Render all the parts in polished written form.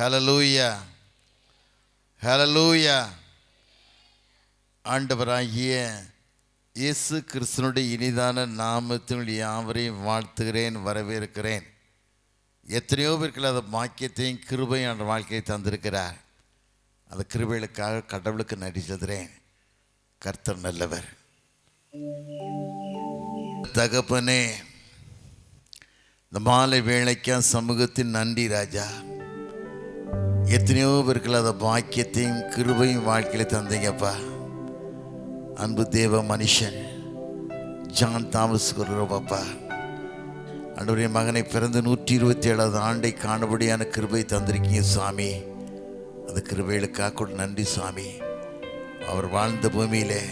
ஹல்லேலூயா, ஹல்லேலூயா. ஆண்டவராகிய இயேசு கிறிஸ்துனுடைய இனிதான நாமத்தில் யாவரையும் வாழ்த்துகிறேன், வரவேற்கிறேன். எத்தனையோ பேருக்கு அந்த பாக்கியத்தையும் கிருபையும் அந்த வாழ்க்கையை தந்திருக்கிறார். அந்த கிருபைகளுக்காக கடவுளுக்கு நன்றி சொல்கிறேன். கர்த்தர் நல்லவர். தகப்பனே, இந்த மாலை வேளைக்கா சமூகத்தின் நன்றி ராஜா. எத்தனையோ பேருக்கு அந்த பாக்கியத்தையும் கிருபையும் வாழ்க்கையில தந்தீங்கப்பா. அன்பு தேவ மனுஷன் ஜான் தாமஸ் பாப்பா, ஆண்டவருடைய மகனை பிறந்து 127வது ஆண்டை காணபடியான கிருபை தந்திருக்கீங்க சுவாமி. அந்த கிருபைகளுக்காக கூட நன்றி சுவாமி. அவர் வாழ்ந்த பூமியிலே,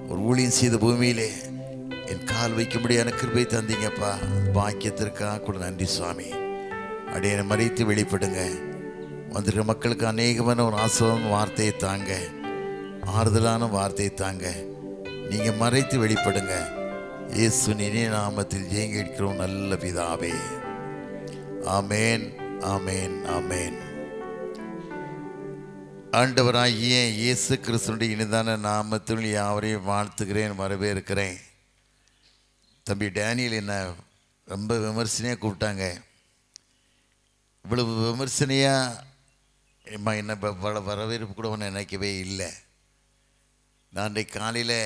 ஒரு ஊழியம் செய்த பூமியிலே என் கால் வைக்கும்படியான கிருபை தந்தீங்கப்பா. பாக்கியத்திற்காக கூட நன்றி சுவாமி. அப்படியே மறைத்து வெளிப்படுங்க. வந்துடுற மக்களுக்கு அநேகமான ஒரு ஆசீர்வாதமான வார்த்தையை தாங்க, ஆறுதலான வார்த்தையை தாங்க. நீங்கள் மறைத்து வெளிப்படுங்க. இயேசுவின் இனிய நாமத்தில் ஜெயங்க இருக்கிறோம் நல்ல பிதாவே. ஆமேன், ஆமேன், ஆமேன். ஆண்டவராகிய இயேசு கிறிஸ்துவின் இனிதான நாமத்தில் யாவரையும் வாழ்த்துகிறேன், வரவேற்கிறேன். தம்பி டேனியல் என்ன ரொம்ப விமர்சனையாக கூப்பிட்டாங்க. இவ்வளவு விமர்சனையாக என்ன வரவேற்பு கூட ஒன்று நினைக்கவே இல்லை. நான் இன்றைக்கு காலையில்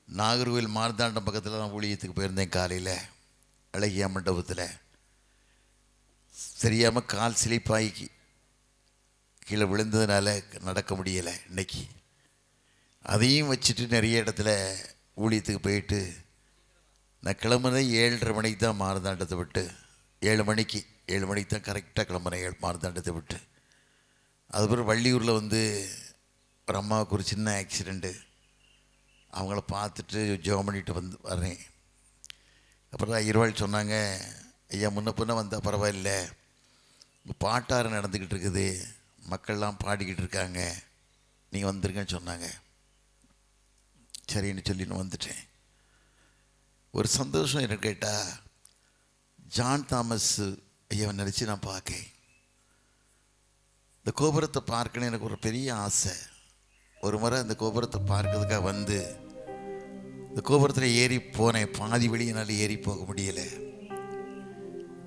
நாகர்கோவில் மார்த்தாண்டம் பக்கத்தில் தான் ஊழியத்துக்கு போயிருந்தேன். காலையில் அழகிய மண்டபத்தில் சரியாமல் கால் சிலிப்பாகி கீழே விழுந்ததுனால நடக்க முடியலை இன்னைக்கு. அதையும் வச்சுட்டு நிறைய இடத்துல ஊழியத்துக்கு போயிட்டு நான் கிளம்புனது 7:30 மணிக்கு தான் மார்த்தாண்டத்தை விட்டு. 7 மணிக்கு தான் கரெக்டாக கிளம்புனேன் மார்த்தாண்டத்தை விட்டு. அதுக்கப்புறம் வள்ளியூரில் ஒரு அம்மாவுக்கு ஒரு சின்ன ஆக்சிடெண்ட்டு. அவங்கள பார்த்துட்டு ஜெபம் பண்ணிட்டு வர்றேன். அப்புறம் தான் இருவாள் சொன்னாங்க, ஐயா முன்ன பின்ன வந்தால் பரவாயில்ல, உங்கள் பாட்டாறு நடந்துக்கிட்டு இருக்குது, மக்கள்லாம் பாடிக்கிட்டு இருக்காங்க, நீங்கள் வந்துருங்கன்னு சொன்னாங்க. சரின்னு சொல்லின்னு வந்துட்டேன். ஒரு சந்தோஷம் என்ன கேட்டால், ஜான் தாமஸ் ஐயாவை நினச்சி நான் பார்க்கேன். இந்த கோபுரத்தை பார்க்கணுன்னு எனக்கு ஒரு பெரிய ஆசை. ஒரு முறை இந்த கோபுரத்தை பார்க்கறதுக்காக இந்த கோபுரத்தில் ஏறி போனேன். பாதி வழியினால் ஏறி போக முடியலை.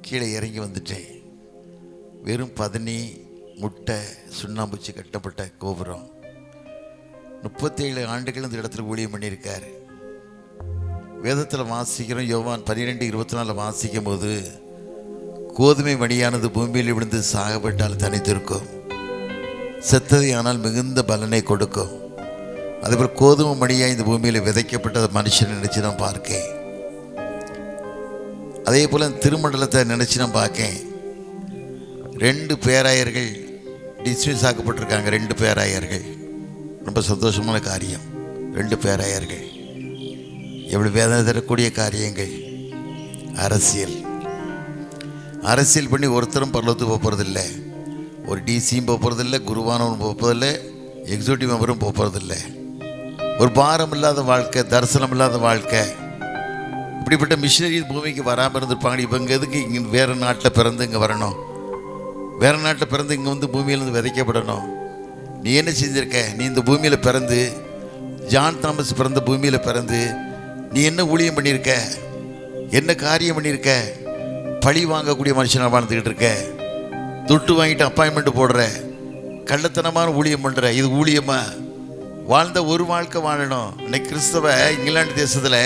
கீழே இறங்கி வந்துட்டேன். வெறும் பதனி முட்டை சுண்ணாம்பூச்சி கட்டப்பட்ட கோபுரம். 37 ஆண்டுகள் இந்த இடத்துல ஊழியம் பண்ணியிருக்கார். வேதத்தில் வாசிக்கிறோம், யோவான் 12:24 வாசிக்கும் போது, கோதுமை மணியானது பூமியில் விழுந்து சாகப்பட்டால் தனித்திருக்கும், செத்ததை ஆனால் மிகுந்த பலனை கொடுக்கும். அதேபோல் கோதுமை மணியாக இந்த பூமியில் விதைக்கப்பட்ட மனுஷனை நினச்சி நான் பார்க்கேன். அதே போல் திருமண்டலத்தை நினச்சி நான் பார்க்கேன். 2 பேராயர்கள் டிஸ்மிஸ் ஆக்கப்பட்டிருக்காங்க. 2 பேராயர்கள், ரொம்ப சந்தோஷமான காரியம். 2 பேராயர்கள், எவ்வளோ வேதனை தரக்கூடிய காரியங்கள். அரசியல் பண்ணி ஒருத்தரும் பரலோகத்துக்கு போகிறதில்லை. ஒரு டிசியும் போகிறதில்லை, குருவானவனும் போகிறதில்லை, எக்ஸிக்யூட்டிவ் மெம்பரும் போகிறதில்லை. ஒரு பாரம் இல்லாத வாழ்க்கை, தரிசனம் இல்லாத வாழ்க்கை. இப்படிப்பட்ட மிஷினரி பூமிக்கு வராமல் இருந்திருப்பாங்க. இப்போ இங்கே எதுக்கு இங்கே வேறு நாட்டில் பிறந்து இங்கே வரணும்? வேறு நாட்டில் பிறந்து இங்கே பூமியிலேருந்து விதைக்கப்படணும்? நீ என்ன செஞ்சுருக்க? நீ இந்த பூமியில் பிறந்து, ஜான் தாமஸ் பிறந்த பூமியில் பிறந்து நீ என்ன ஊழியம் பண்ணியிருக்க? என்ன காரியம் பண்ணியிருக்க? பழி வாங்கக்கூடிய மனுஷனாக வாழ்ந்துக்கிட்டு இருக்க. துட்டு வாங்கிட்டு அப்பாயின்மெண்ட் போடுற, கள்ளத்தனமான ஊழியம் பண்ணுற. இது ஊழியமா? வாழ்ந்த ஒரு வாழ்க்கை வாழணும். இன்னைக்கு கிறிஸ்தவ இங்கிலாந்து தேசத்தில்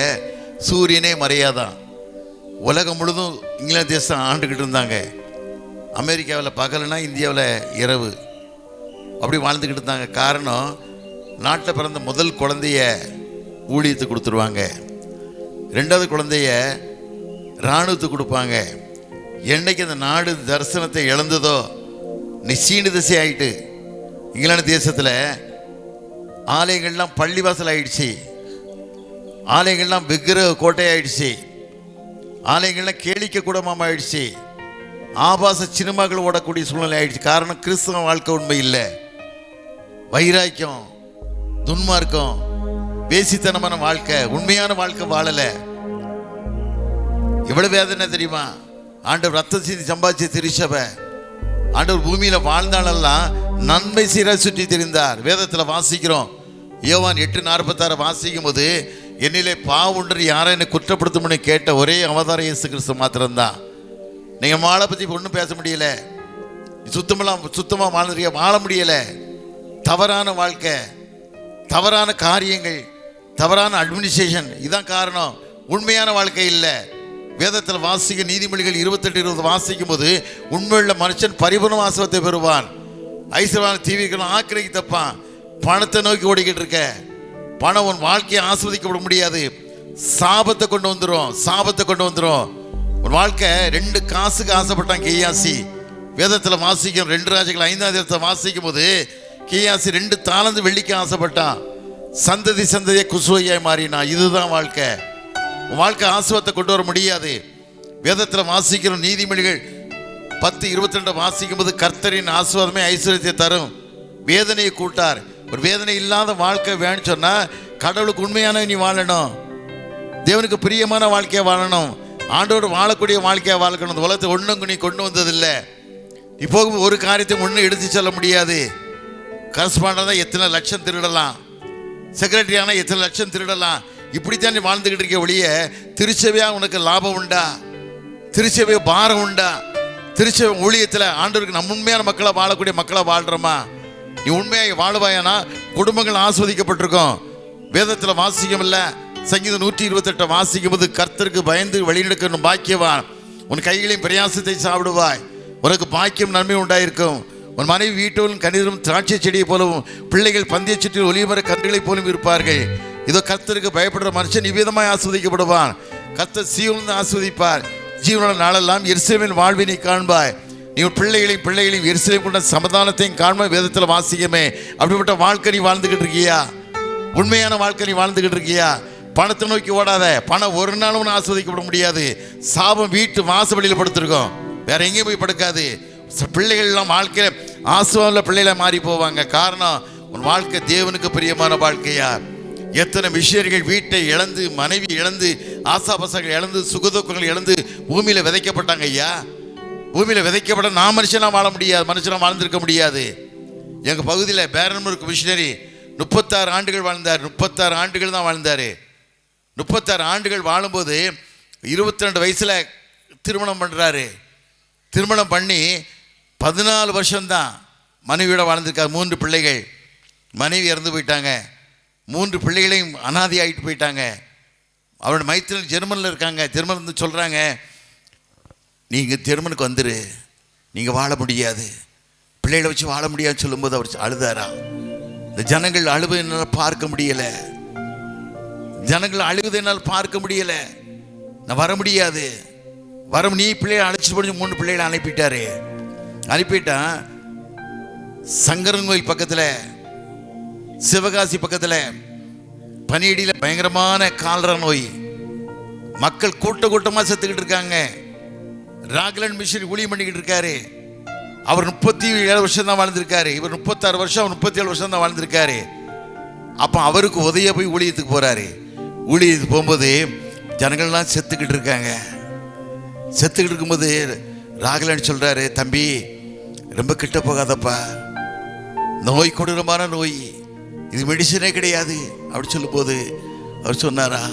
சூரியனே மறையாதான். உலகம் முழுதும் இங்கிலாந்து தேசம் ஆண்டுக்கிட்டு இருந்தாங்க. அமெரிக்காவில் பகல்னா இந்தியாவில் இரவு, அப்படி வாழ்ந்துக்கிட்டு இருந்தாங்க. காரணம், நாட்டில் பிறந்த முதல் குழந்தைய ஊழியத்துக்கு கொடுத்துருவாங்க, 2வது குழந்தைய இராணுவத்துக்கு கொடுப்பாங்க. என்னைக்கு அந்த நாடு தரிசனத்தை இழந்ததோ, நிச்சீன திசை ஆகிட்டு. இங்கிலாந்து தேசத்தில் ஆலயங்கள்லாம் பள்ளிவாசல் ஆயிடுச்சு, ஆலயங்கள்லாம் விக்கிரக கோட்டையாயிடுச்சு, ஆலயங்கள்லாம் கேளிக்கை கூடமாக ஆயிடுச்சு, ஆபாச சினிமாக்கள் ஓடக்கூடிய சூழ்நிலை ஆயிடுச்சு. காரணம், கிறிஸ்தவ வாழ்க்கை உண்மை இல்லை. வைராக்கியம், துன்மார்க்கம், வேசித்தனமான வாழ்க்கை, உண்மையான வாழ்க்கை வாழலை. எவ்வளவு வேதனை தெரியுமா? ஆண்டவர் ரத்தம் சிந்தி சம்பாதிச்ச திருச்சபை ஆண்டவர் பூமியில வாழ்ந்தாலெல்லாம் நன்மை சீர சுற்றி திரிந்தார். வேதத்தில் வாசிக்கிறோம். யோவான் 8:46 வாசிக்கும் போது, என்னிலே பாவுண்டு யாரை என்னை குற்றப்படுத்தும்னு கேட்ட ஒரே அவதாரம் இயேசு கிறிஸ்து மாத்திரம்தான். நீங்கள் வாழை பற்றி ஒன்றும் பேச முடியல, சுத்தமாக வாழ முடியல. தவறான வாழ்க்கை, தவறான காரியங்கள், தவறான அட்மினிஸ்ட்ரேஷன், இதான் காரணம். உண்மையான வாழ்க்கை இல்லை. வேதத்தில் வாசிக்க நீதிமொழிகள் 28:20 வாசிக்கும் போது, உண்மையுள்ள மனுஷன் பரிபூர்ண ஆசீர்வாதத்தை பெறுவான், ஐஸ்வர்யவான் தீவிரம் ஆக்கிரமிக்க தப்பான். பணத்தை நோக்கி ஓடிக்கிட்டு இருக்க, பணம் உன் வாழ்க்கையை ஆஸ்வதிக்கப்பட முடியாது. சாபத்தை கொண்டு வந்துடும். உன் வாழ்க்கை 2 காசுக்கு ஆசைப்பட்டான் கேயாசி. வேதத்தில் வாசிக்கும் 2 ராஜாக்கள் 5 வாசிக்கும் போது, கேயாசி 2 தாளந்து வெள்ளிக்கு ஆசைப்பட்டான். சந்ததியை குசுவையாய் மாறினான். இதுதான் வாழ்க்கை. உன் வாழ்க்கை ஆசீர்வாதத்தை கொண்டு வர முடியாது. வேதத்தில் வாசிக்கிற நீதிமொழிகள் 10:22 வாசிக்கும் போது, கர்த்தரின் ஆசீர்வாதமே ஐஸ்வர்யத்தை தரும், வேதனையை கூட்டார். ஒரு வேதனை இல்லாத வாழ்க்கை வேணும்னு சொன்னால், கடவுளுக்கு உண்மையான நீ வாழணும், தேவனுக்கு பிரியமான வாழ்க்கையை வாழணும், ஆண்டோடு வாழக்கூடிய வாழ்க்கையை வாழணும். இந்த உலகத்தை ஒன்றும் நீ கொண்டு வந்ததில்லை. இப்போ ஒரு காரியத்தை ஒன்றும் எடுத்து செல்ல முடியாது. கரஸ்பாண்டாக தான் எத்தனை லட்சம் திருடலாம், செக்ரட்டரியான எத்தனை லட்சம் திருடலாம். இப்படித்தான் நீ வாழ்ந்துக்கிட்டு இருக்க ஒழிய, திருச்சபையாக உனக்கு லாபம் உண்டா? திருச்சபை பாரம் உண்டா? திருச்சபை ஊழியத்தில் ஆண்டவருக்கு நம்ம உண்மையான மக்களை வாழக்கூடிய மக்களை வாழ்கிறோமா? நீ உண்மையாக வாழுவாயானா குடும்பங்கள் ஆஸ்வதிக்கப்பட்டிருக்கும். வேதத்தில் வாசிக்கும் இல்லை, சங்கீதம் 128 வாசிக்கும் போது, கர்த்தருக்கு பயந்து வழிநடக்கணும் பாக்கியவான், உன் கைகளையும் பிரயாசத்தை சாப்பிடுவாய், உனக்கு பாக்கியம் நன்மை உண்டாயிருக்கும். உன் மனைவி வீட்டோடும் கணிதரும் திராட்சை செடியை போலவும், பிள்ளைகள் பந்திய சுற்றில் ஒளிமர கன்றுகளைப் போலும் இருப்பார்கள். இதோ கர்த்தருக்கு பயப்படுற மனுஷன் இவ்விதமாய் ஆஸ்வதிக்கப்படுவான். கர்த்தர் சீயோனில் ஆஸ்வதிப்பார், ஜீவனோட நாளெல்லாம் எருசலேமின் வாழ்வினை காண்பாய். நீ உன் பிள்ளைகளையும் எருசலேம் கொண்ட சமாதானத்தையும் காண்பாய். வேதத்தில் வாசிக்கமே. அப்படிப்பட்ட வாழ்க்கை நீ வாழ்ந்துக்கிட்டு இருக்கியா? உண்மையான வாழ்க்கை நீ வாழ்ந்துக்கிட்டு இருக்கியா? பணத்தை நோக்கி ஓடாத. பணம் ஒரு நாளும் ஆஸ்வதிக்கப்பட முடியாது. சாபம் வீட்டு வாசப்படியில் படுத்திருக்கோம், வேற எங்கேயும் போய் படுக்காது. பிள்ளைகள் எல்லாம் வாழ்க்கையில் ஆசுவாவில் பிள்ளைகளை மாறி போவாங்க. காரணம், உன் வாழ்க்கை தேவனுக்கு பிரியமான வாழ்க்கையா? எத்தனை விஷயங்கள் வீட்டை இழந்து, மனைவி இழந்து, ஆசாபாசங்கள் இழந்து, சுகதுக்கங்கள் இழந்து பூமியில் விதைக்கப்பட்டாங்க ஐயா. பூமியில் விதைக்கப்பட நான் மனுஷனாக வாழ முடியாது, மனுஷனாக வாழ்ந்திருக்க முடியாது. எங்கள் பகுதியில் பேரன்பருக்கு மிஷினரி 36 ஆண்டுகள் வாழ்ந்தார். 36 ஆண்டுகள் தான் வாழ்ந்தார். 36 ஆண்டுகள் வாழும்போது 22 வயசில் திருமணம் பண்ணுறாரு. திருமணம் பண்ணி 14 வருஷம்தான் மனைவியோட வாழ்ந்திருக்காரு. 3 பிள்ளைகள். மனைவி இறந்து போயிட்டாங்க. 3 பிள்ளைகளையும் அனாதி ஆகிட்டு போயிட்டாங்க. அவரோட மைத்திரன் ஜெர்மனில் இருக்காங்க. ஜெர்மன் வந்து சொல்கிறாங்க, நீங்கள் ஜெர்மனுக்கு வந்துரு, நீங்கள் வாழ முடியாது, பிள்ளைகளை வச்சு வாழ முடியாதுன்னு சொல்லும்போது அவர் அழுதாரா. இந்த ஜனங்கள் அழுவதை என்னால் பார்க்க முடியலை, ஜனங்கள் அழுவதை என்னால் பார்க்க முடியலை, நான் வர முடியாது, நீ பிள்ளைகளை அழைச்சிட்டு போய் 3 பிள்ளைகளை அனுப்பிட்டான். சங்கரன் கோயில் பக்கத்தில், சிவகாசி பக்கத்தில் பனியடியில் பயங்கரமான கால்ரா நோய், மக்கள் கூட்டமாக செத்துக்கிட்டு இருக்காங்க. ராக்லண்ட் மிஷன் ஊழியம் பண்ணிக்கிட்டு இருக்காரு. அவர் 37 வருஷம் தான் வாழ்ந்திருக்காரு. இவர் 36 வருஷம், அவர் 37 வருஷம் தான் வாழ்ந்திருக்காரு. அப்போ அவருக்கு உதவியாக போய் ஊழியத்துக்கு போகிறாரு. ஊழியத்துக்கு போகும்போது ஜனங்கள்லாம் செத்துக்கிட்டு இருக்காங்க. செத்துக்கிட்டு இருக்கும்போது ராக்லண்ட் சொல்கிறாரு, தம்பி ரொம்ப கிட்ட போகாதப்பா, நோய் கொடூரமான நோய், இது மெடிசனே கிடையாது அப்படி சொல்லும்போது அவர் சொன்னாரா,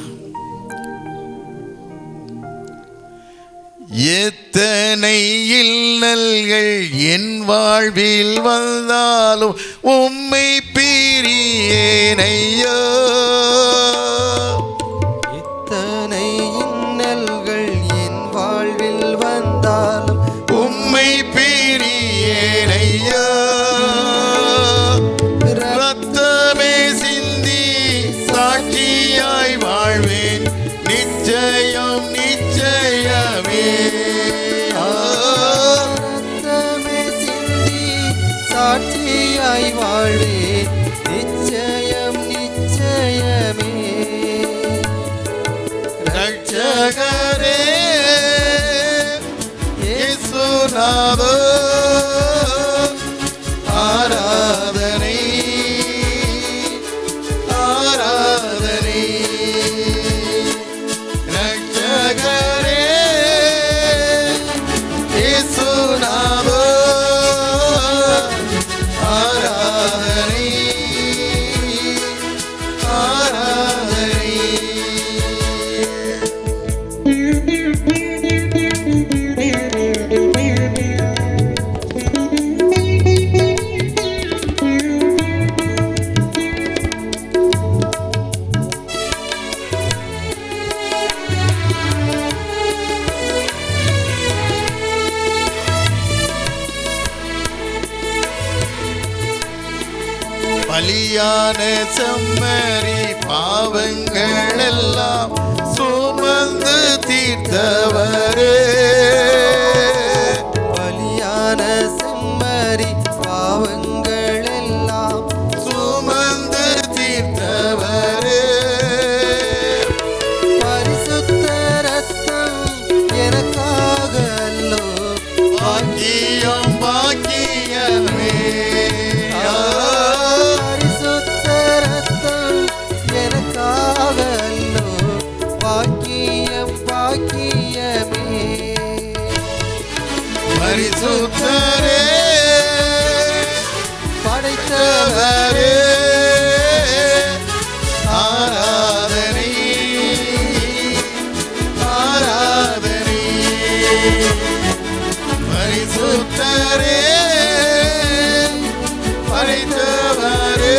எத்தனை இல்லல்கள் என் வாழ்வில் வந்தாலும் உம்மை பிரியேனையோ, எத்தனை இன்னல்கள் என் வாழ்வில் வந்தாலும் உம்மை பிரியேனையோ, ரத்தமே சிந்தி சாட்சியாய் வாழ்வேன், நிச்சயம் நிச்சயமே, ரத்தமே சிந்தி சாட்சியாய் வாழ்வேன், நிச்சயம் நிச்சயமே. ரட்சகரே இயேசுநாதா ஆராதனை ஆராதனை, ரட்சகரே இயேசுநாதா பலியான செம்மறி பாவங்கள் எல்லாம் சுமந்து தீர்த்தவரே. பலியான செம்மறி பாவங்கள் எல்லாம் சுமந்து தீர்த்தவரே. பரிசுத்த ரத்தம் எனக்காக அல்லோ பாக்கியம் பாக்கியமே. பரிசுத்த ரத்தம் எனக்காக அல்லோ பாக்கியம் பாக்கியமே. பரிசுத்தரே படைத்தவரே ஆராதனை ஆராதனை. பரிசுத்தரே படைத்தவரே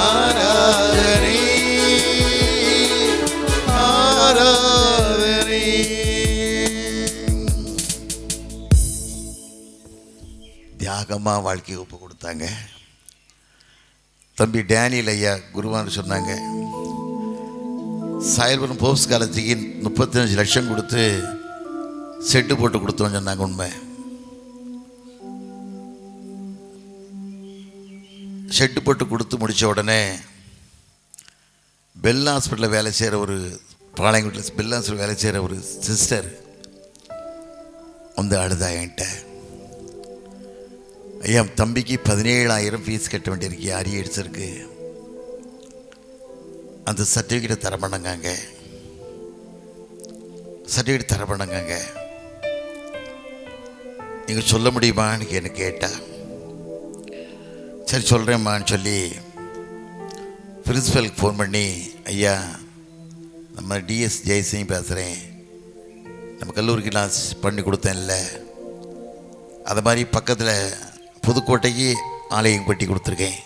ஆராதனை ஆராதனை. தியாகமாக வாழ்க்கையை ஒப்பு கொடுத்தாங்க. தம்பி டேனியல் ஐயா குருவான்னு சொன்னாங்க, சாயல்புரம் போப்ஸ் காலேஜுக்கு 35 லட்சம் கொடுத்து செட்டு போட்டு கொடுத்தோன்னு சொன்னாங்க. உண்மை. ஷெட்டு போட்டு கொடுத்து முடித்த உடனே பெல் ஹாஸ்பிட்டலில் வேலை செய்கிற ஒரு பாளையங்குட்டில் பெல் ஹாஸ்பிட்டல் வேலை செய்கிற ஒரு சிஸ்டர் வந்து அழுதா என்கிட்ட, ஐயா தம்பிக்கு 17,000 ஃபீஸ் கட்ட வேண்டியிருக்கு, அரியர்ஸ் இருக்கு, அந்த சர்டிஃபிகேட்டை தர பண்ணாங்க, சர்டிஃபிகேட் தர பண்ணாங்க, நீங்கள் சொல்ல முடியுமான்னு எனக்கு கேட்டா. சரி சொல்கிறேம்மான்னு சொல்லி பிரின்ஸிபலுக்கு ஃபோன் பண்ணி, ஐயா நம்ம டிஎஸ் ஜெயசிங் பேசுகிறேன், நம்ம கல்லூரிக்கு நான் பண்ணி கொடுத்தேன்ல, அது மாதிரி பக்கத்தில் புதுக்கோட்டைக்கு ஆலயம் கட்டி கொடுத்துருக்கேன்,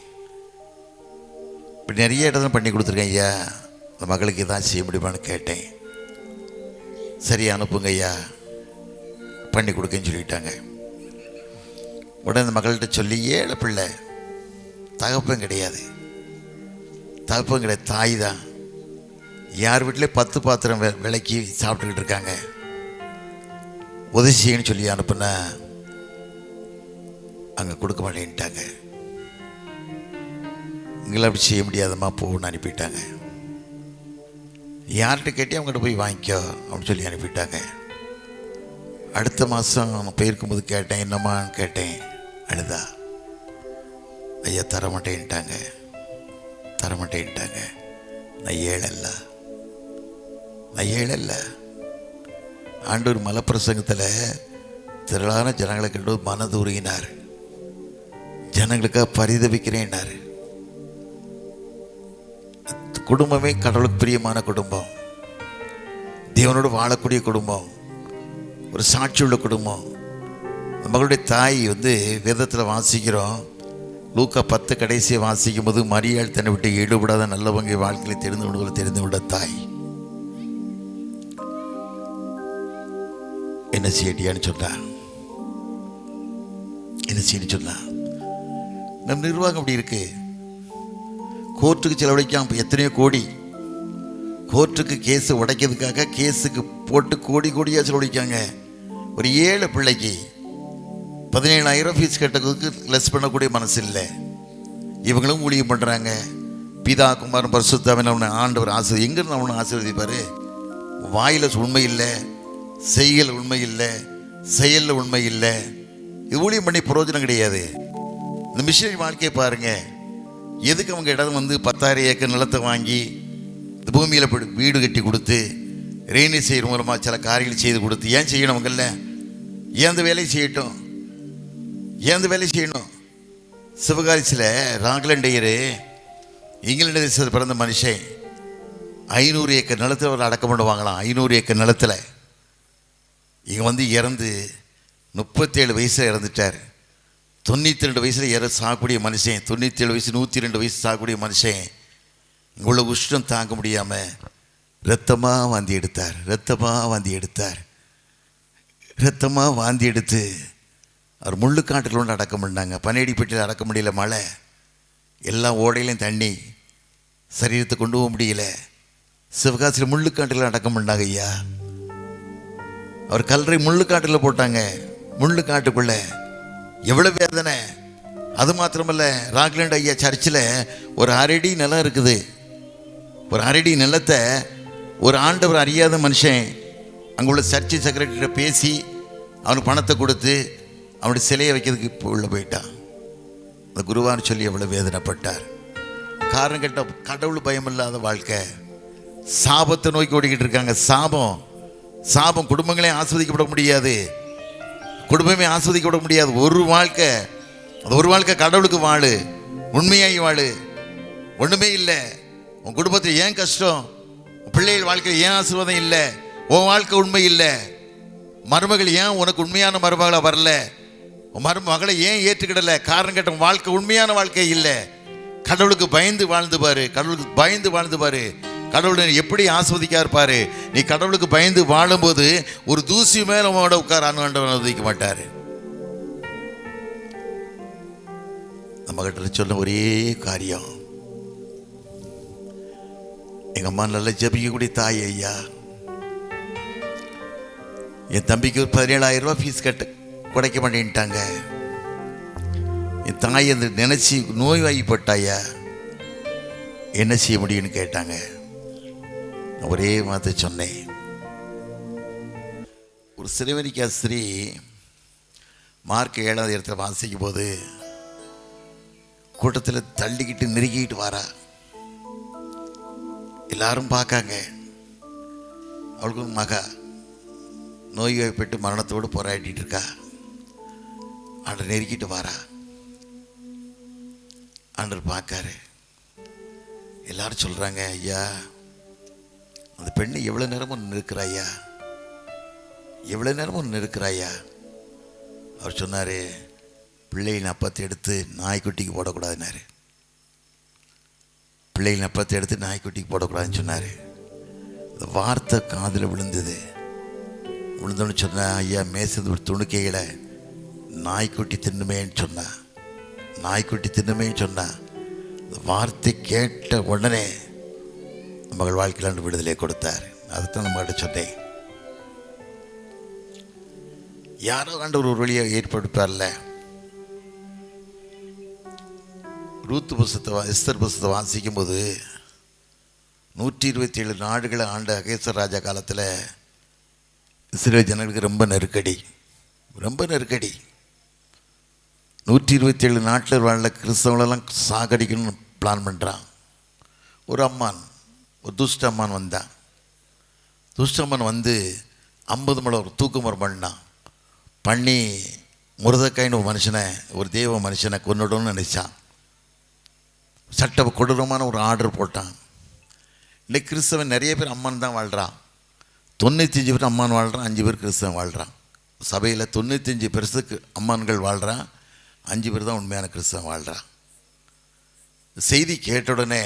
இப்படி நிறைய இடத்துல பண்ணி கொடுத்துருக்கேன் ஐயா, அந்த மகளுக்கு தான் செய்ய முடியுமான்னு கேட்டேன். சரி அனுப்புங்க ஐயா, பண்ணி கொடுக்கன்னு சொல்லிட்டாங்க. உடனே அந்த மகள்கிட்ட சொல்லி, ஏழை பிள்ளை, தகப்பன் கிடையாது, தகப்பன் கிடையாது, தாய் தான், யார் வீட்டிலே 10 பாத்திரம் விலைக்கு சாப்பிட்டுக்கிட்டு இருக்காங்க, உதவி செய்யன்னு சொல்லி அனுப்புனா அங்கே கொடுக்க மாட்டேன்ட்டாங்க. இங்கெல்லாம் அப்படி செய்ய முடியாதம்மா போன்னு அனுப்பிட்டாங்க. யார்கிட்ட கேட்டே அவங்ககிட்ட போய் வாங்கிக்கோ அப்படின்னு சொல்லி அனுப்பிட்டாங்க. அடுத்த மாதம் நான் போயிருக்கும்போது கேட்டேன், என்னம்மான்னு கேட்டேன், அழுதா, ஐயா தரமாட்டேன்ட்டாங்க, தரமாட்டேன்ட்டாங்க, நான் ஏழல்ல, நான் ஏழல்ல. ஆண்டவர் மலப்பிரசங்கத்தில் திரளான ஜனங்களை கண்டு மனதுருகினார், ஜனங்களுக்காக பரிதவிக்கிறேன்னார். குடும்பமே கடவுளுக்கு பிரியமான குடும்பம், தேவனோடு வாழக்கூடிய குடும்பம், ஒரு சாட்சி உள்ள குடும்பம். மகளுடைய தாய் வந்து வேதத்தில் வாசிக்கிறோம், லூக்கா 10 கடைசியை வாசிக்கும் போது, மரியாள் தன்னை விட்டு ஈடுபடாத நல்லவங்க வாழ்க்கையை தெரிந்து விட தாய் என்ன செய்யடியான்னு சொன்னா, என்ன செய்யன்னு சொன்னா, நம் நிர்வாகம் அப்படி இருக்கு. கோர்ட்டுக்கு செலவழிக்காம எத்தனையோ கோடி, கோர்ட்டுக்கு கேஸை உடைக்கிறதுக்காக கேஸுக்கு போட்டு கோடி கோடியாக செலவழிக்காங்க. ஒரு ஏழை பிள்ளைக்கு 17,000 ஃபீஸ் கட்டுறதுக்கு லெஸ் பண்ணக்கூடிய மனசு இல்லை. இவங்களும் ஊழியம் பண்ணுறாங்க. பிதா குமாரன் பரிசுத்தாவின் அவனை ஆண்டவர் ஆசீர்வதி, எங்கிருந்து அவனை ஆசீர்வதிப்பார்? வாயில் உண்மை இல்லை, செய்யல் உண்மை இல்லை, செயலில் உண்மை இல்லை. இது ஊழியம் பண்ணி பிரயோஜனம் கிடையாது. இந்த மிஷனரி வாழ்க்கையை பாருங்கள், எதுக்கு அவங்க இடம் வந்து 10,000 ஏக்கர் நிலத்தை வாங்கி இந்த பூமியில் வீடு கட்டி கொடுத்து ரெய்னி செய்கிற மூலமாக சில காரியங்கள் செய்து கொடுத்து ஏன் செய்யணும்? அவங்கள ஏன் அந்த வேலையை செய்யட்டும், ஏன் அந்த வேலையை செய்யணும்? சிவகாசியில் ராக்லண்டையர் இங்கிலாந்து தேசத்தில் பிறந்த மனுஷன் 500 ஏக்கர் நிலத்தில் அவர் அடக்கம் பண்ணுவாங்களாம். 500 ஏக்கர் நிலத்தில் இங்கே வந்து இறந்து 37 வயசில் இறந்துட்டார். 92 வயசில் சாகக்கூடிய மனுஷன், 97 வயசு 102 வயசு சாகக்கூடிய மனுஷன் இங்குள்ள உஷ்ணம் தாங்க முடியாமல் ரத்தமாக வாந்தி எடுத்தார், ரத்தமாக வாந்தி எடுத்தார், ரத்தமாக வாந்தி எடுத்து அவர் முள்ளுக்காட்டில் கொண்டு அடக்கம் பண்ணாங்க. பனையடிப்பட்டியில் அடக்க முடியல, மழை, எல்லா ஓடையிலையும் தண்ணி, சரீரத்தை கொண்டு போக முடியல. சிவகாசியில் முள்ளுக்காட்டில் அடக்கம் பண்ணாங்க ஐயா. அவர் கல்லறை முள்ளுக்காட்டில் போட்டாங்க. முள்ளுக்காட்டுக்குள்ள எவ்வளோ வேதனை. அது மாத்திரமல்ல, ராக்லேண்ட் ஐயா சர்ச்சில் ஒரு அரடி நிலம் இருக்குது. ஒரு அரடி நிலத்தை ஒரு ஆண்டவர் அறியாத மனுஷன் அங்கே உள்ள சர்ச்சு செக்ரட்டரிட்ட பேசி அவனுக்கு பணத்தை கொடுத்து அவனுடைய சிலையை வைக்கிறதுக்கு உள்ளே போயிட்டான். அந்த குருவான்னு சொல்லி எவ்வளோ வேதனைப்பட்டார். காரணம் கேட்ட கடவுள் பயம் இல்லாத வாழ்க்கை. சாபத்தை நோக்கி ஓடிக்கிட்டு இருக்காங்க. சாபம் குடும்பங்களே ஆஸ்வதிக்கப்பட முடியாது. குடும்பமே ஆஸ்வதிக்கப்பட முடியாது. ஒரு வாழ்க்கை, அது ஒரு வாழ்க்கை கடவுளுக்கு வாழு, உண்மையாகி வாழு. ஒன்றுமே இல்லை. உன் குடும்பத்தில் ஏன் கஷ்டம்? உன் பிள்ளைகள் வாழ்க்கையில் ஏன் ஆசீர்வாதம் இல்லை? உன் வாழ்க்கை உண்மை இல்லை. மருமகள் ஏன் உனக்கு உண்மையான மருமகளாக வரல? உன் மருமகளை ஏன் ஏற்றுக்கிடலை? காரணம் கேட்ட உன் வாழ்க்கை உண்மையான வாழ்க்கை இல்லை. கடவுளுக்கு பயந்து வாழ்ந்து பாரு. கடவுளுக்கு பயந்து வாழ்ந்து பாரு. கடவுளை எப்படி ஆஸ்வதிக்கா இருப்பாரு. நீ கடவுளுக்கு பயந்து வாழும்போது ஒரு தூசி மேல உங்களோட உட்கார ஆண்டவன் உதவிக்க மாட்டாரு. நம்ம கிட்ட சொன்ன ஒரே காரியம், எங்க அம்மா நல்லா ஜபிக்கக்கூடிய தாய் ஐயா. என் தம்பிக்கு ஒரு 17,000 ரூபாய் ஃபீஸ் குறைக்க மாட்டேன்ட்டாங்க. என் தாய் அந்த நினைச்சி நோய்வாய்ப்பட்டாயா, என்ன செய்ய முடியும்னு கேட்டாங்க. ஒரே மாதிரி சொன்னேன். ஒரு சிறுவனிக்கா ஸ்திரீ மார்க் 7வது இடத்துல வாசிக்கும் போது கூட்டத்தில் தள்ளிக்கிட்டு நெருக்கிட்டு வாரா. எல்லாரும் பார்க்காங்க. அவளுக்கு மகா நோய்வாய்ப்பட்டு மரணத்தோடு போராடிட்டு இருக்கா. ஆண்டர் நெருக்கிட்டு வாரா. ஆண்டர் பார்க்காரு. எல்லாரும் சொல்கிறாங்க, ஐயா அந்த பெண்ணை எவ்வளோ நேரமும் நிற்கிறாயா, எவ்வளோ நேரமும் நிற்கிறாயா. அவர் சொன்னார், பிள்ளைகளின் அப்பத்தை எடுத்து நாய்க்குட்டிக்கு போடக்கூடாதுன்னாரு. பிள்ளைகளின் அப்பத்தை எடுத்து நாய்க்குட்டிக்கு போடக்கூடாதுன்னு சொன்னார். இந்த வார்த்தை காதில் விழுந்தோன்னு சொன்னேன், ஐயா மேசது ஒரு துணுக்கையில் நாய்க்குட்டி தின்னுமேன்னு சொன்னா. நாய்க்குட்டி தின்னுமேன்னு சொன்னா. இந்த வார்த்தை கேட்ட உடனே மகள் வாழ்க்கையில் விடுதலை கொடுத்தார். அதுதான் நம்மகிட்ட சொன்னேன். யாரோ ஆண்டவர் ஒரு வழியை ஏற்படுத்தார்ல. ரூத் புஸ்தகத்தை எஸ்தர் புஸ்தகத்தை வாசிக்கும் போது 127 நாடுகளை ஆண்ட அகேசர் ராஜா காலத்தில் இஸ்ரேல் ஜனங்களுக்கு ரொம்ப நெருக்கடி. 127 நாட்டில் வாழ கிறிஸ்தவங்களெல்லாம் சாகடிக்கணும்னு பிளான் பண்ணுறான். ஒரு துஷ்ட அம்மான் வந்தான். துஷ்டம்மன் வந்து 50 முழம் ஒரு தூக்குமரம் பண்ணி முருதக்காயின்னு ஒரு மனுஷனை, ஒரு தெய்வ மனுஷனை கொன்னுடணும்னு நினைச்சான். சட்ட கொடூரமான ஒரு ஆர்டர் போட்டான். இன்னைக்கு கிறிஸ்தவன் நிறைய பேர் அம்மான் தான் வாழ்கிறான். 95 பேர் அம்மான் வாழ்கிறான், 5 பேர் கிறிஸ்தவன் வாழ்கிறான். சபையில் 95 பேருக்கு அம்மான்கள் வாழ்கிறான், 5 பேர் தான் உண்மையான கிறிஸ்தவன் வாழ்கிறான். செய்தி கேட்ட உடனே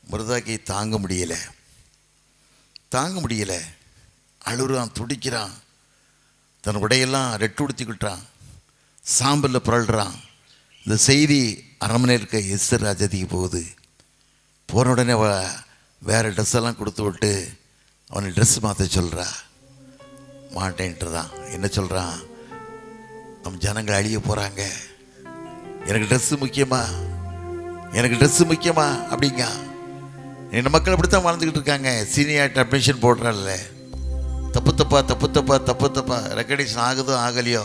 முருதாக்கி தாங்க முடியலை. அழுறான், துடிக்கிறான். தன் உடையெல்லாம் ரெட்டுடுத்திக்கிட்டான், சாம்பலில் புரள்றான். இந்த செய்தி அரண்மனையில் இருக்க எஸ்தர் ராஜாதிக்கு போகுது. போன உடனே வேறு ட்ரெஸ்ஸெல்லாம் கொடுத்து விட்டு அவனை ட்ரெஸ் மாற்ற சொல்கிறா. மாட்டேன்ட்டுதான். என்ன சொல்கிறான், நம்ம ஜனங்கள் அழிய போகிறாங்க, எனக்கு ட்ரெஸ்ஸு முக்கியமா அப்படிங்க. என்ன மக்கள் அப்படித்தான் வாழ்ந்துக்கிட்டு இருக்காங்க. சீனியார்ட்ட அட்மிஷன் போடுறாள்ல, தப்பு ரெக்கக்னேஷன் ஆகுதோ ஆகலையோ,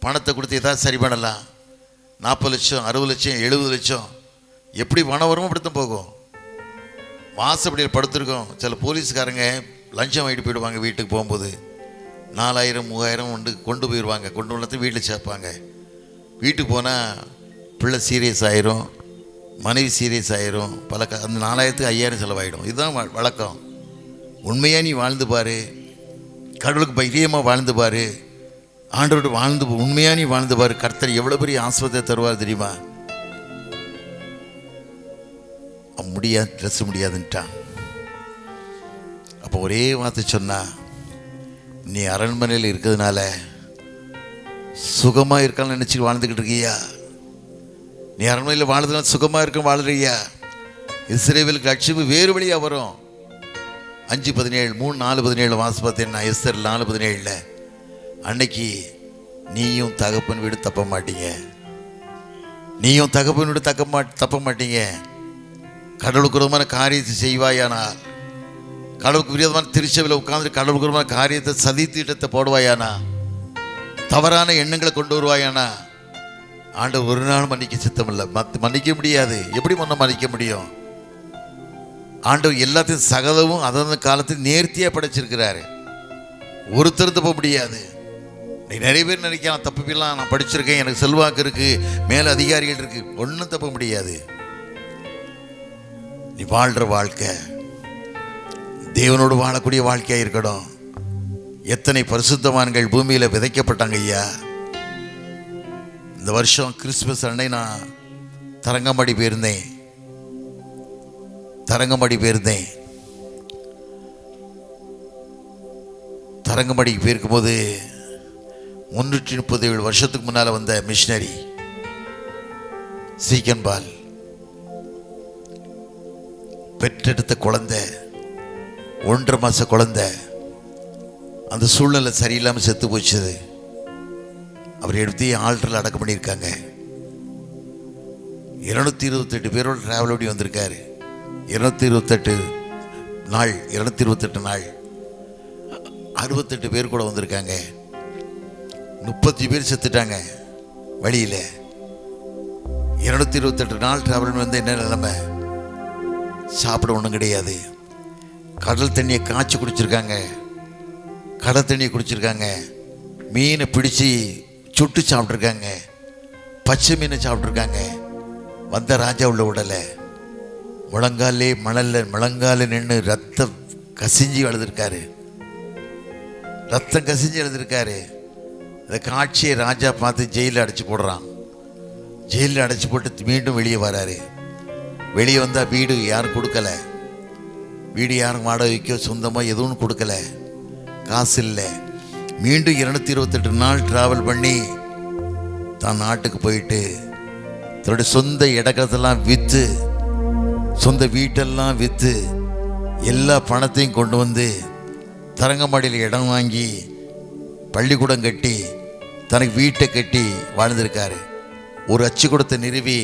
பணத்தை கொடுத்து ஏதாவது சரி பண்ணலாம். 40 லட்சம் 60 லட்சம் 70 லட்சம் எப்படி பணம் வருமோ அப்படித்தான் போகும். வாசப்படியில் படுத்துருக்கோம். சில போலீஸ்காரங்க லஞ்சம் வாங்கிட்டு போயிடுவாங்க. வீட்டுக்கு போகும்போது 4000 3000 கொண்டு போயிடுவாங்க. கொண்டு வந்து வீட்டில் சேர்ப்பாங்க. வீட்டுக்கு போனால் பிள்ளை சீரியஸ் ஆயிரும், மனைவி சீரியஸ் ஆயிரும். அந்த 4000க்கு 5000 செலவாயிடும். இதுதான் வழக்கம். உண்மையாக நீ வாழ்ந்து பாரு, கடவுளுக்கு தைரியமாக வாழ்ந்து பாரு, ஆண்டவரோடு உண்மையாக நீ வாழ்ந்து பாரு. கர்த்தர் எவ்வளோ பெரிய ஆஸ்வத்தை தருவார் தெரியுமா. ட்ரெஸ் முடியாதுன்ட்டான். அப்போ ஒரே வார்த்தை சொன்னா, நீ அரண்மனையில் இருக்கிறதுனால சுகமாக இருக்கான்னு நினச்சி வாழ்ந்துக்கிட்டு இருக்கியா? நீ அரண்மனையில் வாழ்றதுனால சுகமாக இருக்க வாழ்றியா? இஸ்ரவேலுக்கு ரட்சிப்பு வேறு வழியாக வரும். 5:17 3:4-17 வாசி பார்த்தேன்னா எஸ்தர் 4:17 அன்னைக்கு நீயும் தகப்பன் வீடு தப்ப மாட்டீங்க. நீயும் தகப்பன் வீடு தப்ப மாட்டீங்க. கடவுளுக்கு விரோதமான காரியத்தை செய்வாயானால், கடவுளுக்கு விரோதமான திருச்சபையில் உட்கார்ந்து கடவுளுக்கு விரோதமான காரியத்தை சதி திட்டத்தை போடுவாயானா, தவறான எண்ணங்களை கொண்டு வருவாயானா, ஆண்டவர் ஒரு நாள் மன்னிக்க சித்தம் இல்லை. மன்னிக்க முடியாது. எப்படி மன்னிக்க முடியும்? ஆண்டவர் எல்லாத்தையும் சகலவும் அந்தந்த காலத்தில் நேர்த்தியாக படைச்சிருக்கிறாரு. ஒருத்தர் தப்ப முடியாது. நீ நிறைய பேர் நினைக்கலாம் தப்பிலாம், நான் படிச்சிருக்கேன், எனக்கு செல்வாக்கு இருக்கு, மேல அதிகாரிகள் இருக்கு, ஒன்றும் தப்ப முடியாது. நீ வாழ்ற வாழ்க்கை தேவனோடு வாழக்கூடிய வாழ்க்கையாக இருக்கணும். எத்தனை பரிசுத்தவான்கள் பூமியில் விதைக்கப்பட்டாங்க ஐயா. இந்த வருஷம் கிறிஸ்துமஸ் அன்னை நான் தரங்கம்பாடி போயிருந்தேன். தரங்கம்பாடிக்கு போயிருக்கும்போது 337 வருஷத்துக்கு முன்னால் வந்த மிஷினரி சீக்கன்பால் பெற்றெடுத்த குழந்தை, 1.5 மாச குழந்தை, அந்த சூழ்நிலை சரியில்லாமல் செத்து போச்சுது. அவர் எடுத்து ஆல்டரில் அடக்கம் பண்ணியிருக்காங்க. 228 பேரோட டிராவல் ஓடி வந்திருக்காரு. 228 நாள் 68 பேர் கூட வந்திருக்காங்க. 30 பேர் செத்துட்டாங்க வழியில். 228 நாள் டிராவல் வந்து என்ன நிலைமை? சாப்பிட ஒன்றும் கிடையாது. கடல் தண்ணியை காய்ச்சி குடிச்சிருக்காங்க, கடல் தண்ணியை குடிச்சிருக்காங்க, மீனை பிடிச்சி சுட்டு சாப்பிட்ருக்காங்க, பச்சை மீனை சாப்பிட்ருக்காங்க. வந்த ராஜா உள்ள உடலை முழங்கால நின்று ரத்தம் கசிஞ்சி எழுதிருக்காரு. இந்த காட்சியை ராஜா பார்த்து ஜெயிலில் அடைச்சி போடுறான். ஜெயிலில் அடைச்சி போட்டு மீண்டும் வெளியே வராரு. வெளியே வந்தால் வீடு யாரும் கொடுக்கல, வீடு யாரும் வாடகைக்கோ சொந்தமாக எதுவும் கொடுக்கல, காசு இல்லை. மீண்டும் 228 நாள் டிராவல் பண்ணி தான் நாட்டுக்கு போயிட்டு தன்னுடைய சொந்த இடத்தெல்லாம் விற்று, சொந்த வீட்டெல்லாம் விற்று எல்லா பணத்தையும் கொண்டு வந்து தரங்கம்பாடியில் இடம் வாங்கி பள்ளிக்கூடம் கட்டி தனக்கு வீட்டை கட்டி வாழ்ந்திருக்காரு. ஒரு அச்சுக்கூடத்தை நிறுவி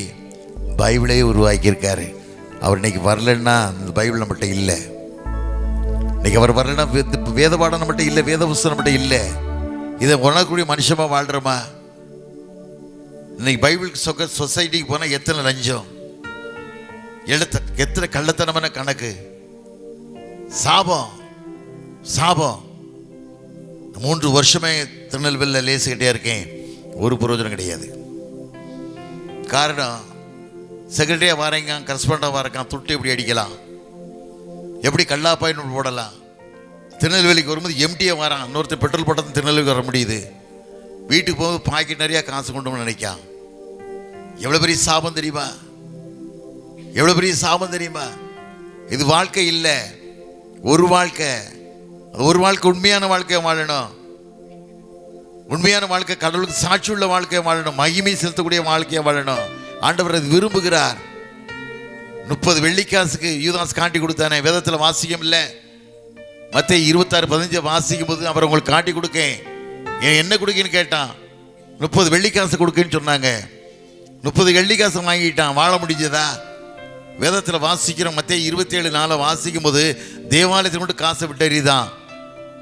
பைபிளே உருவாக்கியிருக்காரு. அவர் இன்னைக்கு வரலன்னா இந்த பைபிள் நம்மகிட்ட இல்லை. இன்னைக்கு அவர் வரலன்னா வேத பாடம் நம்மகிட்ட இல்லை, வேத புஸ்தகம் நம்மகிட்ட இல்லை. இதை உணரக்கூடிய மனுஷமா வாழ்கிறோமா? இன்னைக்கு பைபிள் சொசைட்டிக்கு போனால் எத்தனை லஞ்சம், எத்தனை கள்ளத்தனமான கணக்கு, சாபம். 3 வருஷமே திருநெல்வேலியில் லேசுகிட்டே இருக்கேன், ஒரு பிரயோஜனம் கிடையாது. காரணம், செக்ரட்டரியாக வாரங்க, கரஸ்பாண்டாக வாரங்க, துட்டு எப்படி அடிக்கலாம், எப்படி கல்லாப்பாயின்னு போடலாம். திருநெல்வேலிக்கு வரும்போது எம்டியாக வரான், இன்னொருத்தர் பெட்ரோல் போட்டால் திருநெல்வேலிக்கு வர முடியுது. வீட்டுக்கு போகும்போது பாக்கெட் நிறையா காசு கொண்டு நினைக்கான். எவ்வளோ பெரிய சாபம் தெரியுமா? எவ்வளோ பெரிய சாபம் தெரியுமா? இது வாழ்க்கை இல்லை, ஒரு வாழ்க்கை. ஒரு வாழ்க்கை உண்மையான வாழ்க்கையை வாழணும். உண்மையான வாழ்க்கை கடவுளுக்கு சாட்சி உள்ள வாழ்க்கையை வாழணும், மகிமை செலுத்தக்கூடிய வாழ்க்கையை வாழணும். ஆண்டவர் அது விரும்புகிறார். 30 வெள்ளிக்காசுக்கு யூதாஸ் காட்டி கொடுத்தானே, வேதத்தில் வாசிக்கம் இல்லை. மத்தேயு 26:15 வாசிக்கும் போது அவர் உங்களுக்கு காட்டி கொடுக்கேன், என்ன கொடுக்கன்னு கேட்டான். 30 வெள்ளிக்காசு கொடுக்கன்னு சொன்னாங்க. 30 வெள்ளிக்காசு வாங்கிட்டான். வாழ முடிஞ்சதா? வேதத்தில் வாசிக்கிறோம். மத்தேயு 27:4 வாசிக்கும் போது தேவாலயத்தில் கொண்டு காசை விட்டறிதான்.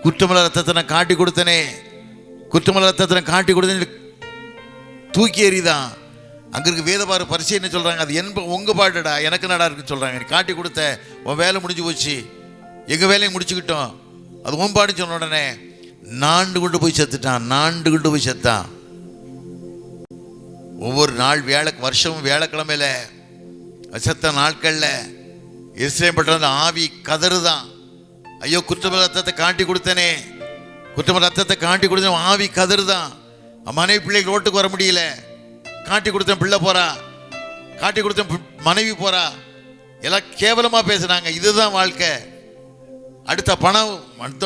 குற்றமல ரத்தத்தை நான் காட்டி கொடுத்தனே, குற்றமல ரத்தத்தை நான் காட்டி கொடுத்தேன்னு தூக்கி எறிதான். அங்கே இருக்க வேதபார பரிசை என்ன சொல்கிறாங்க? அது உங்கள் பாட்டுடா, எனக்கு நடா இருக்குன்னு சொல்கிறாங்க. நீ காட்டி கொடுத்த, உன் வேலை முடிஞ்சு போச்சு, எங்கள் வேலையை முடிச்சுக்கிட்டோம், அது ஓம்பாடுன்னு சொன்ன உடனே நாண்டு கொண்டு போய் செத்தான். ஒவ்வொரு நாள் வருஷமும் வியாழக்கிழமையில செத்த நாட்களில் எருசலேம் பட்டணத்தில் ஆவி கதறுதான். ஐயோ, குற்றமல ரத்தத்தை காட்டி கொடுத்தனே, ஆவி கதறுதான். மனைவி பிள்ளைகள் ரோட்டுக்கு வர முடியல, காட்டி கொடுத்தேன் பிள்ளை போறா, காட்டி கொடுத்தேன் மனைவி போறா, எல்லாம் கேவலமா பேசுறாங்க. இதுதான் வாழ்க்கை. அடுத்த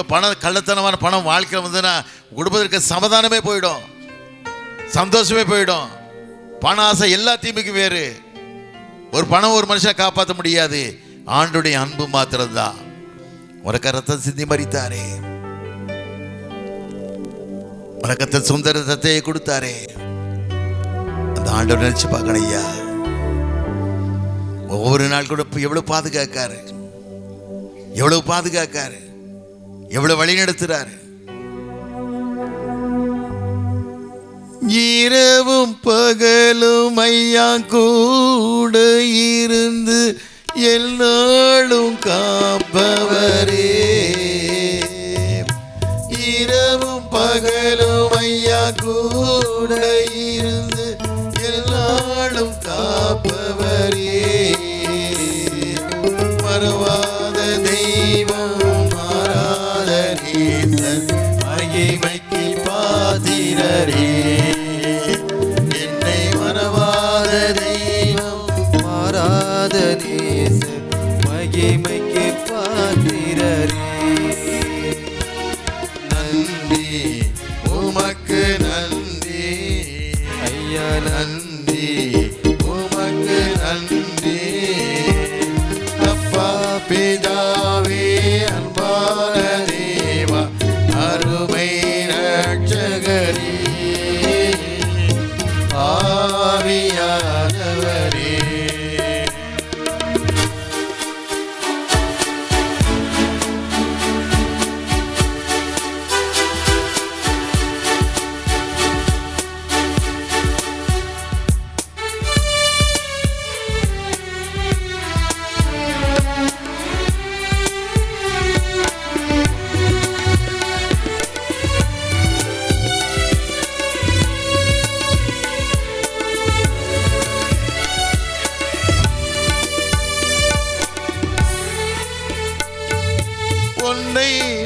பணம் கள்ளத்தனமான பணம் வாழ்க்கை வந்துன்னா குடும்பத்திற்கு சமாதானமே போயிடும். சந்தோஷமே போயிடும். பண ஆசை எல்லா தீமைக்கும் வேறு. ஒரு பணம் ஒரு மனுஷனை காப்பாற்ற முடியாது. ஆண்டுடைய அன்பு மாத்திரம்தான். உனக்கு ரத்தம் சிந்தி மரித்தாரே, உனக்கு சுந்தர ரத்தத்தை கொடுத்தாரே, அந்த ஆண்டவர் நினைச்சு பார்க்கணும் ஐயா. ஒவ்வொரு நாள் கூட எவ்வளவு பாதுகாக்காரு, எவ்வளவு பாதுகாக்காரு, எவ்வளவு வழி நடத்துறாரு. இரவும் பகலும் ஐயா கூட இருந்து என்னாலும் காப்பவரே. இரவும் பகலும் ஐயா கூட இருந்து என்னாலும் காப்பவரே. மறவாத தெய்வம், மாறாத நேசர், மகிமைக்கு பாத்திரரே. என்னை மறவாத தெய்வம், மாறாத நேசர், மகிமைக்கு பாத்திரரே. நன்றி உமக்கு நன்றி ஐயா நன்றி உமக்கு நன்றி. அப்பா பிதாவே அன்பான தேவா, அருமை ரட்சகரே, ஆவியானவரே.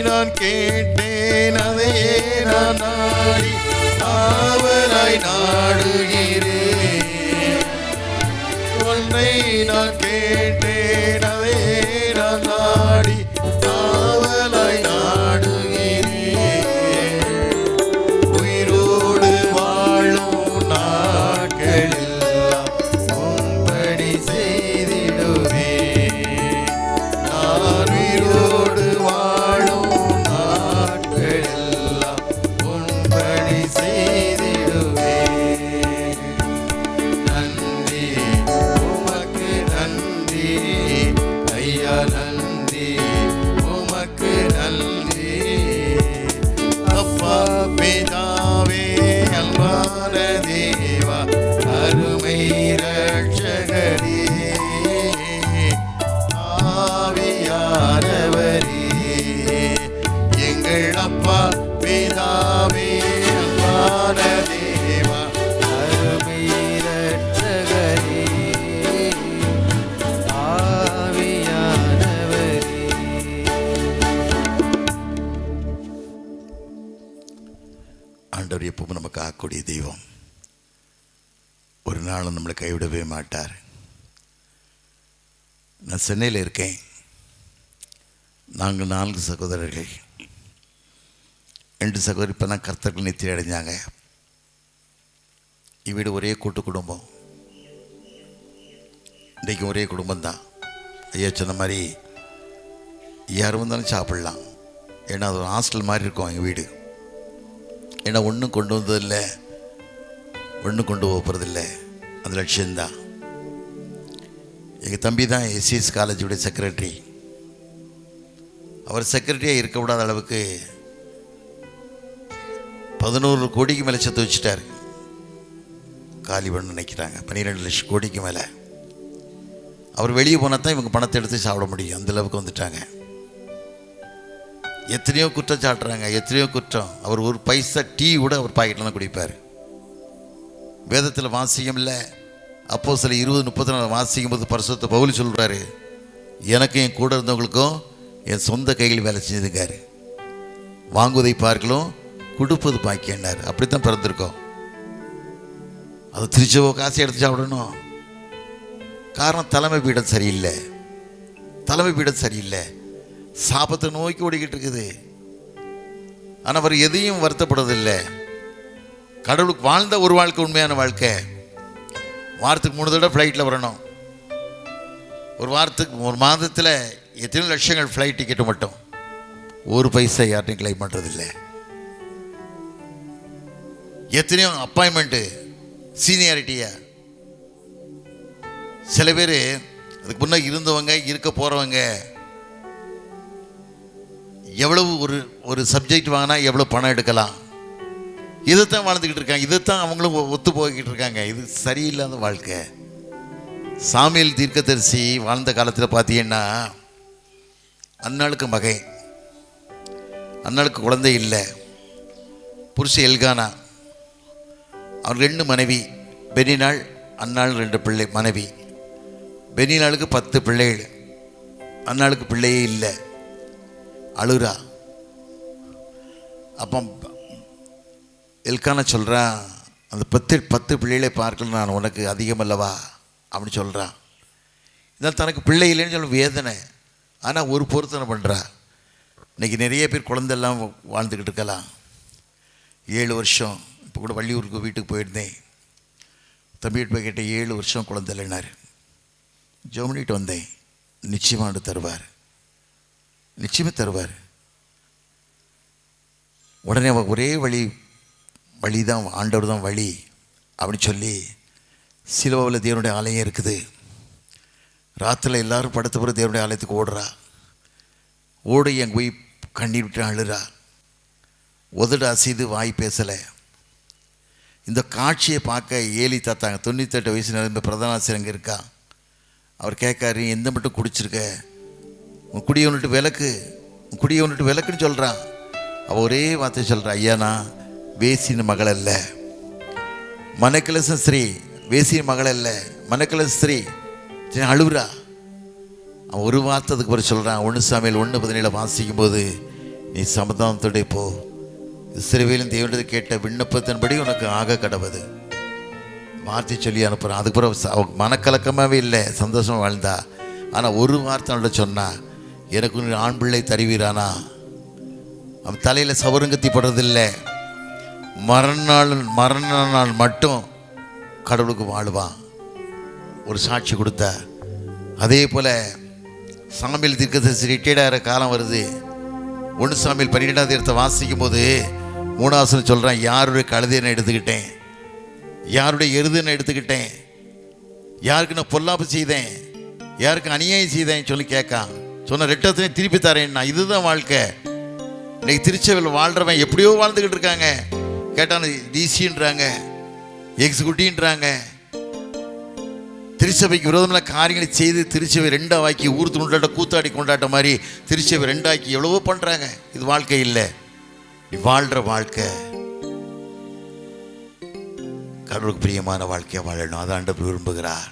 நான் கேட்டேன், அதையே நான் நாடி ஆவலாய் நாடுகிறேன். ஒன்றை நான் கேட்டேன், அதையே நான் நாடி ஆவலாய் நாடுகிறேன். உயிரோடு வாழும் நாட்களெல்லாம் உம்படி செய்திடுவேன். நான் உயிரோடு வாழும் நாட்களெல்லாம் உம்படி செய்திடுவேன். நன்றி உமக்கு நன்றி ஐயா, நன்றி உமக்கு நன்றி. அப்பா பிதாவே அன்பான தேவா, அருமை ரட்சகரே, ஆவியானவரே. எங்கள் அப்பா பிதாவே அன்பான தேவா, அருமை ரட்சகரே, ஆவியானவரே. ஆண்டவர் எப்பவும் நமக்கு ஆக்கூடிய தெய்வம். ஒரு நாளும் நம்மளை கைவிடவே மாட்டார். நான் சென்னையில் இருக்கேன். நாங்கள் 4 சகோதரர்கள். 2 சகோதரர் இப்போ தான் கர்த்தர்கள் நித்திரை அடைஞ்சாங்க. இவ்வீடு ஒரே கூட்டு குடும்பம். இன்றைக்கு ஒரே குடும்பம்தான். ஐயா சொன்ன மாதிரி யாரும் வந்தாலும் சாப்பிட்லாம். ஏன்னா அது ஒரு ஹாஸ்டல் மாதிரி இருக்கும் எங்கள் வீடு. ஏன்னா ஒன்றும் கொண்டு வந்ததில்லை, ஒன்றும் கொண்டு போகிறதில்லை. அந்த லட்சியம்தான். எங்கள் தம்பி தான் எஸ்சிஎஸ் காலேஜுடைய செக்ரட்டரி. அவர் செக்ரட்டரியாக இருக்க விடாத அளவுக்கு 11 கோடிக்கு மேலே சேர்த்து வச்சுட்டார். காலி பண்ண நினைக்கிறாங்க. 12 லட்சம் கோடிக்கு மேலே. அவர் வெளியே போனால் தான் இவங்க பணத்தை எடுத்து சாப்பிட முடியும். அந்தளவுக்கு வந்துட்டாங்க. எத்தனையோ குற்றம் சாட்டுறாங்க, எத்தனையோ குற்றம். அவர் ஒரு பைசா டீ கூட அவர் பாக்கெட்டில் தான் குடிப்பார். வேதத்தில் வாசியம் இல்லை. அப்போ சில 20-30 வாசிக்கும் போது பரிசுத்த பவுல் சொல்கிறாரு, எனக்கும் என் கூட இருந்தவங்களுக்கும் என் சொந்த கையில் வேலை செஞ்சுருக்காரு. வாங்குவதை பார்க்கலாம், கொடுப்பது பாக்கியன்னார். அப்படித்தான் பிறந்திருக்கோம். அது திருச்சவோ காசை எடுத்து சாப்பிடணும். காரணம் தலைமை பீடம் சரியில்லை. தலைமை பீடம் சரியில்லை. சாபத்தை நோக்கி ஓடிக்கிட்டு இருக்குது. ஆனால் அவர் எதையும் வருத்தப்படுறதில்லை. கடவுளுக்கு வாழ்ந்த ஒரு வாழ்க்கை உண்மையான வாழ்க்கை. வாரத்துக்கு 3 தடவை ஃப்ளைட்டில் வரணும். ஒரு மாதத்தில் எத்தனை லட்சங்கள் ஃப்ளைட் டிக்கெட்டு மட்டும். ஒரு பைசா யார்ட்டையும் கிளைம் பண்ணுறதில்லை. எத்தனையோ அப்பாயின்மெண்ட்டு சீனியாரிட்டியா. சில பேர் அதுக்கு முன்னே இருந்தவங்க இருக்க போகிறவங்க எவ்வளவு ஒரு சப்ஜெக்ட் வாங்கினா எவ்வளோ பணம் எடுக்கலாம், இதைத்தான் வாழ்ந்துக்கிட்டு இருக்காங்க. இதைத்தான் அவங்களும் ஒத்து போய்கிட்டு இருக்காங்க. இது சரியில்லாத வாழ்க்கை. சாமுவேல் தீர்க்கதரிசி வாழ்ந்த காலத்தில் பார்த்தீங்கன்னா அன்னாளுக்கு மகன், அன்னாளுக்கு குழந்தை இல்லை. புருஷ எல்கானா, அவர் 2 மனைவி. பெனினாள், அன்னாள் 2 பிள்ளை மனைவி. பெனினாளுக்கு 10 பிள்ளைகள், அன்னாளுக்கு பிள்ளையே இல்லை. அழுறா. அப்போ எல்கானா சொல்கிறான், அந்த 10 பிள்ளைகளை பார்க்கல நான் உனக்கு அதிகமல்லவா அப்படின்னு சொல்கிறான். இதனால் தனக்கு பிள்ளை இல்லைன்னு சொல்ல வேதனை. ஆனால் ஒரு பொருத்தனை பண்ணுறா. இன்றைக்கி நிறைய பேர் குழந்தைலாம் வாழ்ந்துக்கிட்டு இருக்கலாம். 7 வருஷம். இப்போ கூட வள்ளியூருக்கு வீட்டுக்கு போயிருந்தேன். தம்பிட்டு போய் கேட்டேன், 7 வருஷம் குழந்தை இல்லைன்னாரு. ஜெர்மனிட்டு வந்தேன். நிச்சயமாக தருவார், நிச்சயமாக தருவார். உடனே ஒரே வழி தான், ஆண்டவர் தான் வழி அப்படின்னு சொல்லி சிலுவையில் தேவனுடைய ஆலயம் இருக்குது. ராத்திரில் எல்லோரும் படுத்த பிறகு தேவனுடைய ஆலயத்துக்கு ஓடுறா. ஓடி என் போய் கண்ணீர் விட்டு அழுறா. உதடு அசைது வாய் பேசலை. இந்த காட்சியை பார்க்க ஏலி தாத்தாங்க 98 வயசு நிரம்ப பிரதான ஆசிரியர் அங்கே இருக்கா. அவர் கேட்காரு, எந்த மட்டும் குடிச்சிருக்க, உன் குடியை ஒன்றுட்டு விளக்கு, உன் குடியை ஒன்றுட்டு விளக்குன்னு சொல்கிறான். அவள் ஒரே வார்த்தை சொல்கிறான், ஐயா நான் வேசின மகள் அல்ல, மனக்கலச ஸ்ரீ. வேசின மகள் அல்ல, மனக்கலச ஸ்ரீ. அழுவுறா. அவன் ஒரு வார்த்ததுக்கு பிறகு சொல்கிறான், 1 சாமுவேல் 1:17 வாசிக்கும் போது, நீ சமாதானத்தோட போ, இஸ்ரவேலின் தேவனது கேட்ட விண்ணப்பத்தின்படி உனக்கு ஆக கடவுது வார்த்தை சொல்லி அனுப்புகிறான். அதுக்கு பிறகு அவ மனக்கலக்கமாகவே இல்லை, சந்தோஷமாக வாழ்ந்தா. ஆனால் ஒரு வார்த்தை அவள்கிட்ட சொன்னா, எனக்கு ஆண் பிள்ளை தருவீரானா. அவன் தலையில் சவரங்கத்தி படுறதில்லை. மரண நாள் மட்டும் கடவுளுக்கு வாழ்வான். ஒரு சாட்சி கொடுத்தா. அதே போல் சாமுவேல் தீர்க்கதரிசி ரிட்டையர்ட் ஆகிற காலம் வருது. 1 சாமுவேல் 12 வாசிக்கும் போது 3 சொல்கிறான், யாருடைய கழுதையை நான் எடுத்துக்கிட்டேன், யாருடைய எருதை நான் எடுத்துக்கிட்டேன், யாருக்கு நான் பொல்லாப்பு செய்தேன், யாருக்கு அநியாயம் செய்தேன் சொல்லி கேட்கான். சொன்ன ரெட்டத்தையும் திருப்பி தரேன்னா. இதுதான் வாழ்க்கை. இன்னைக்கு திருச்சபையில் வாழ்கிறவன் எப்படியோ வாழ்ந்துக்கிட்டு இருக்காங்க. கேட்டான டிசின்றாங்க, எக்ஸிக்யூட்டிவ்ன்றாங்க. திருச்சபைக்கு விரோதமான காரியங்களை செய்து திருச்சபை 2 ஆக்கி ஊர் கொண்டாட்ட கூத்தாடி கொண்டாட்ட மாதிரி திருச்சபை 2 ஆக்கி எவ்வளவோ பண்ணுறாங்க. இது வாழ்க்கை இல்லை. நீ வாழ்கிற வாழ்க்கை கடவுளுக்கு பிரியமான வாழ்க்கையை வாழணும். அதை ஆண்டவர் விரும்புகிறார்.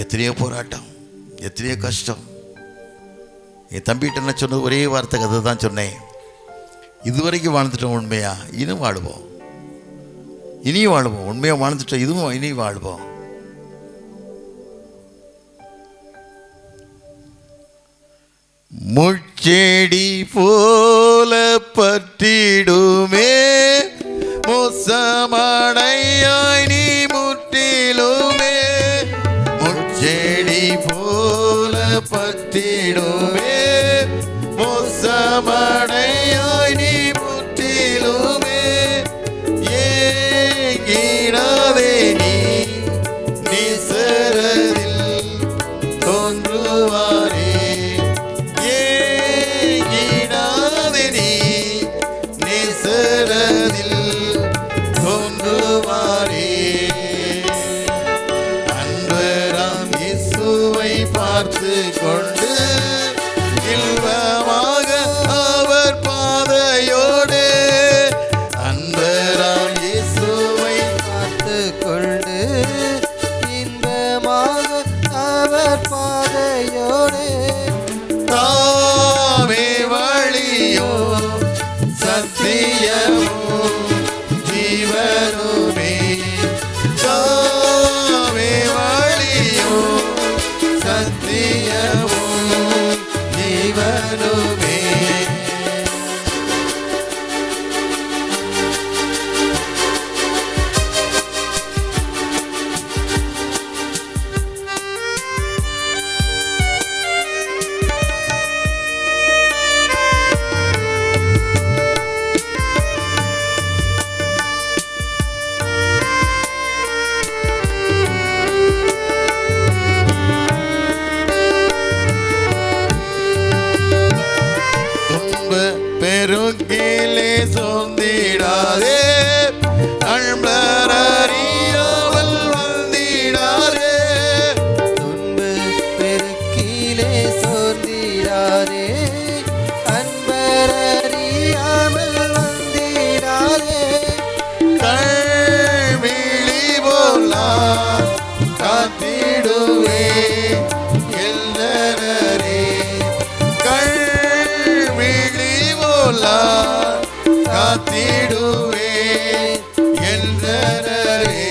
எத்தனையோ போராட்டம், எத்தனையோ கஷ்டம். என் தம்பிகிட்ட என்ன சொன்னது ஒரே வார்த்தை கதை தான் சொன்னேன். இதுவரைக்கும் வாழ்ந்துட்டோம், உண்மையா இன்னும் வாழுவோம், இனியும் வாழுவோம். உண்மையாக வாழ்ந்துட்டோம், இதுவும் இனியும் வாழ்வோம். முச்செடி போல பற்றிடுமே மோசமடையாய் நீ முற்றிலுமே. முச்செடி போல பற்றிடுமே மோசமடையாய் நீ முற்றிலுமே. ஏங்கிடாதே நீ நிசரதில் தோன்றுவாரே. ஏங்கிடாதே நீ நிசரதில் தோன்றுவாரே. அன்பராம் இயேசுவை பார்த்து கொண்டு இல்வமாக அவர் பாதையோடு. அன்பராம் இயேசுவை பார்த்து கொண்டு இன்பமாக அவர் பாதையோடு. தாமே வழியோ சத்தியமோ ஜீவனுமே. தாமே வழியோ சத்தியமோ ஜீவனுமே. கண்களிலே சோர்ந்திடாதே, அன்பரறியாமல் வந்திடாதே. கண்விழி போலா காத்திடுவே எல்லரே, கண்விழி போலா காத்திடுவே எல்லரே.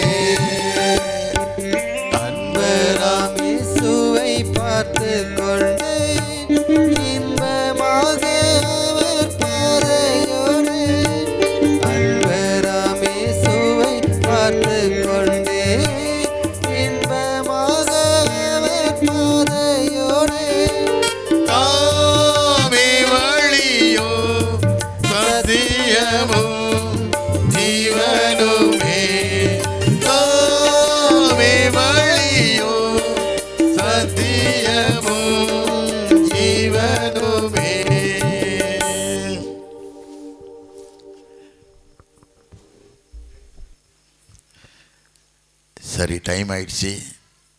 அன்பராம் இயேசுவை பார்த்துக் கொண்டேன், இன்பமாக அவர் பாதையோடு. அன்பராம் இயேசுவை பார்த்துக் கொண்டேன், இன்பமாக அவர் பாதையோடு. தாமே வழியோ சத்தியமோ ஜீவனுமே, தாமே வழியோ சத்தியமோ ஜீவனுமே. சரி, டைம் ஆயிடுச்சு.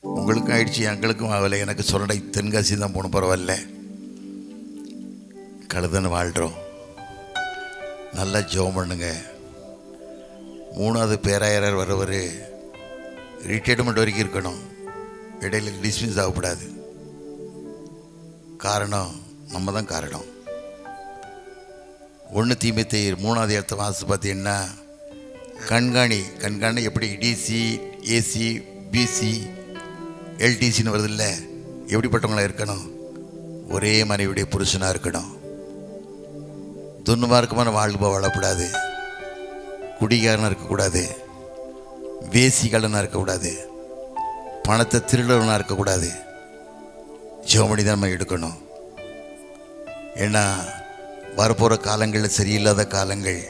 உங்களுக்கும் ஆயிடுச்சு, எங்களுக்கும் ஆகலை. எனக்கு சொல்லடை தென்காசி தான் போகணும், பரவாயில்ல. கழுதன்னு வாழ்கிறோம். நல்லா ஜெபம் பண்ணுங்க. 3வது பேராயரர் வரவர் ரிட்டையர்மெண்ட் வரைக்கும் இருக்கணும், இடையில டிஸ்மிஸ் ஆகக்கூடாது. காரணம் நம்ம தான் காரணம். 1 தீமோத்தேயு 3வது இடத்த வாசி பார்த்தீங்கன்னா, கண்காணி எப்படி டிசி ஏசி பிசி எல்டிசின்னு வருது இல்லை, எப்படிப்பட்டவங்களாக இருக்கணும்? ஒரே மனைவியுடைய புருஷனாக இருக்கணும். துன்மார்க்கமான வாழ்வு வாழக்கூடாது, குடிகாரனாக இருக்கக்கூடாது, வேசிகளனாக இருக்கக்கூடாது, பணத்தை திருடனாக இருக்கக்கூடாது. ஜெபமணி தான் நம்ம எடுக்கணும். ஏன்னா வரப்போகிற காலங்களில் சரியில்லாத காலங்கள்.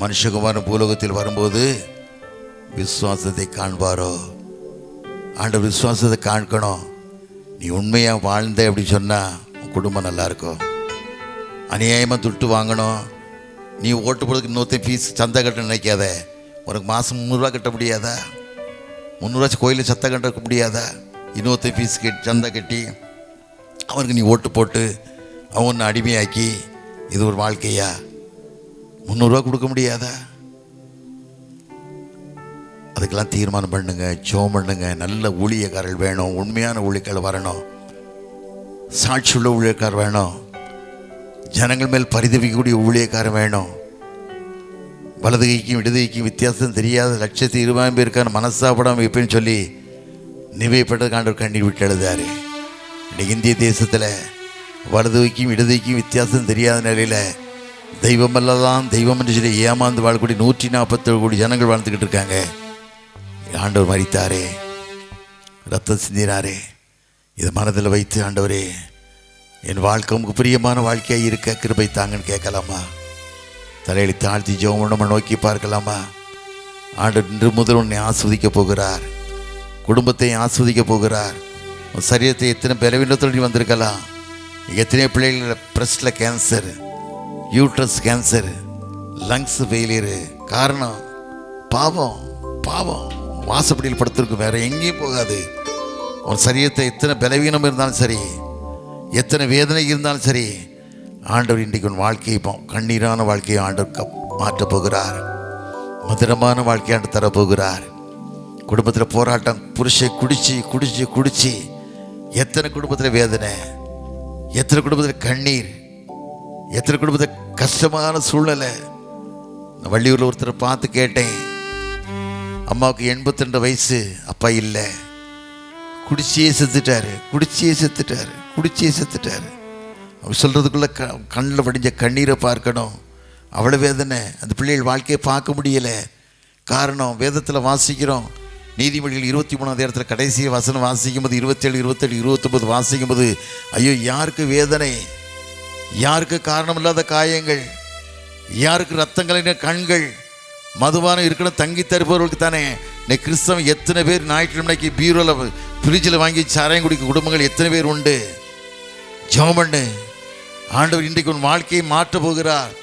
மனுஷகுமாரன் பூலோகத்தில் வரும்போது விசுவாசத்தை காண்பாரோ? ஆண்டவர் விசுவாசத்தை காண்கணும். நீ உண்மையாக வாழ்ந்த அப்படின்னு சொன்னால் உன் குடும்பம் நல்லாயிருக்கும். அநியாயமாக துட்டு வாங்கணும், நீ ஓட்டு போகிறதுக்கு இன்னொருத்தன் ஃபீஸ் சந்தை கட்ட நினைக்காத. உனக்கு மாதம் 300 கட்ட முடியாதா? 300 கோயிலில் சந்தை கட்ட முடியாதா? இன்னொருத்தன் ஃபீஸ் சந்தை கட்டி அவனுக்கு நீ ஓட்டு போட்டு அவன் ஒன்று அடிமையாக்கி, இது ஒரு வாழ்க்கையா? 300 கொடுக்க முடியாதா? அதுக்கெல்லாம் தீர்மானம் பண்ணுங்க, ஜெபம் பண்ணுங்க. நல்ல ஊழியக்காரர்கள் வேணும், உண்மையான ஊழியக்காரர் வரணும், சாட்சியுள்ள ஊழியக்காரர் வேணும், ஜனங்கள் மேல் பரிதவிக்கக்கூடிய ஊழியக்காரர் வேணும். வலது கைக்கும் இடது கைக்கும் வித்தியாசம் தெரியாத 120,000 பேருக்கான மனசாப்படாமல் எப்படின்னு சொல்லி நிவைப்பட்டதுக்கு ஆண்டவர் கண்ணீர் விட்டு எழுதாரு. இன்றைக்கு இந்திய தேசத்தில் வலது கைக்கும் இடது கைக்கும் வித்தியாசம் தெரியாத நிலையில் தெய்வமல்லதான் தெய்வம் என்று சொல்லி ஏமாந்து வாழக்கூடிய 147 கோடி ஜனங்கள் வாழ்ந்துக்கிட்டு இருக்காங்க. ஆண்டவர் மரித்தாரே, ரத்தம் சிந்தினாரே. இதை மனதில் வைத்து, ஆண்டவரே என் வாழ்க்கை உமக்கு பிரியமான வாழ்க்கையாக இருக்க கிருபை தாங்கன்னு கேட்கலாமா? தலையை தாழ்த்தி ஜெபம் நம்ம நோக்கி பார்க்கலாமா? ஆண்டவர் இன்று முதல் உன்னை ஆஸ்வதிக்க போகிறார், குடும்பத்தை ஆஸ்வதிக்க போகிறார். உன் சரீரத்தை எத்தனை பலவீனத்தோடு நீ வந்திருக்கலாம். எத்தனை பிள்ளைகள் பிரஸ்டில் cancer, uterus cancer, lungs failure. காரணம் பாவம். வாசப்படியில் படுத்திருக்கும், வேற எங்கேயும் போகாது. உன் சரீரத்தை எத்தனை பலவீனம் இருந்தாலும் சரி, எத்தனை வேதனை இருந்தாலும் சரி, ஆண்டவர் இன்றைக்கு உன் வாழ்க்கையை கண்ணீரான வாழ்க்கையை ஆண்டவர் மாற்றப் போகிறார். மதுரமான வாழ்க்கையை ஆண்டு தரப்போகிறார். குடும்பத்தில் போராட்டம், புருஷை குடிச்சு எத்தனை குடும்பத்தில் வேதனை, எத்தனை குடும்பத்தில் கண்ணீர், எத்தனை குடும்பத்தில் கஷ்டமான சூழ்நிலை. நான் வள்ளியூரில் ஒருத்தரை பார்த்து கேட்டேன். அம்மாவுக்கு 82 வயசு, அப்பா இல்லை, குடிச்சே செத்துட்டாரு. அவங்க சொல்கிறதுக்குள்ளே கண்ணில் வடிஞ்ச கண்ணீரை பார்க்கணும். அவ்வளோ வேதனை. அந்த பிள்ளைகள் வாழ்க்கையை பார்க்க முடியலை. காரணம், வேதத்தில் வாசிக்கிறோம், நீதிமொழிகள் 23வது இடத்துல கடைசி வசனம் வாசிக்கும்போது 27, 28, 29 வாசிக்கும்போது, ஐயோ யாருக்கு வேதனை, யாருக்கு காரணம் இல்லாத காயங்கள், யாருக்கு ரத்தங்களின் கண்கள், மதுபானம் இருக்கணும் தங்கி தருப்பவர்களுக்கு தானே. இன்னைக்கு கிறிஸ்தவம் எத்தனை பேர் ஞாயிற்றுக்கிழமைக்கு பீரோவில் ஃப்ரிட்ஜில் வாங்கி சாராயம் குடிக்க குடும்பங்கள் எத்தனை பேர் உண்டு? ஜெபம் பண்ணு. ஆண்டவர் இன்றைக்கு உன் வாழ்க்கையை மாற்றப் போகிறார்.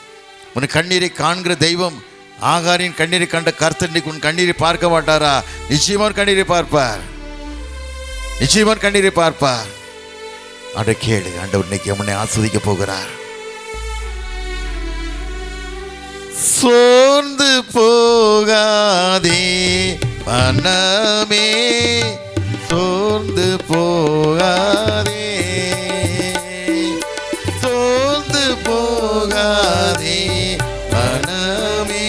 உன் கண்ணீரை காண்கிற தெய்வம், ஆகாரின் கண்ணீரை கண்ட கர்த்தர் இன்றைக்கு உன் கண்ணீரை பார்க்க மாட்டாரா? நிச்சயமாக கண்ணீரை பார்ப்பார். அட கேளு, ஆண்டவர் இன்னைக்கு அவனை ஆஸ்வதிக்க போகிறார். சோர்ந்து போகாதே மனமே, சோர்ந்து போகாதே, சோர்ந்து போகாதே மனமே,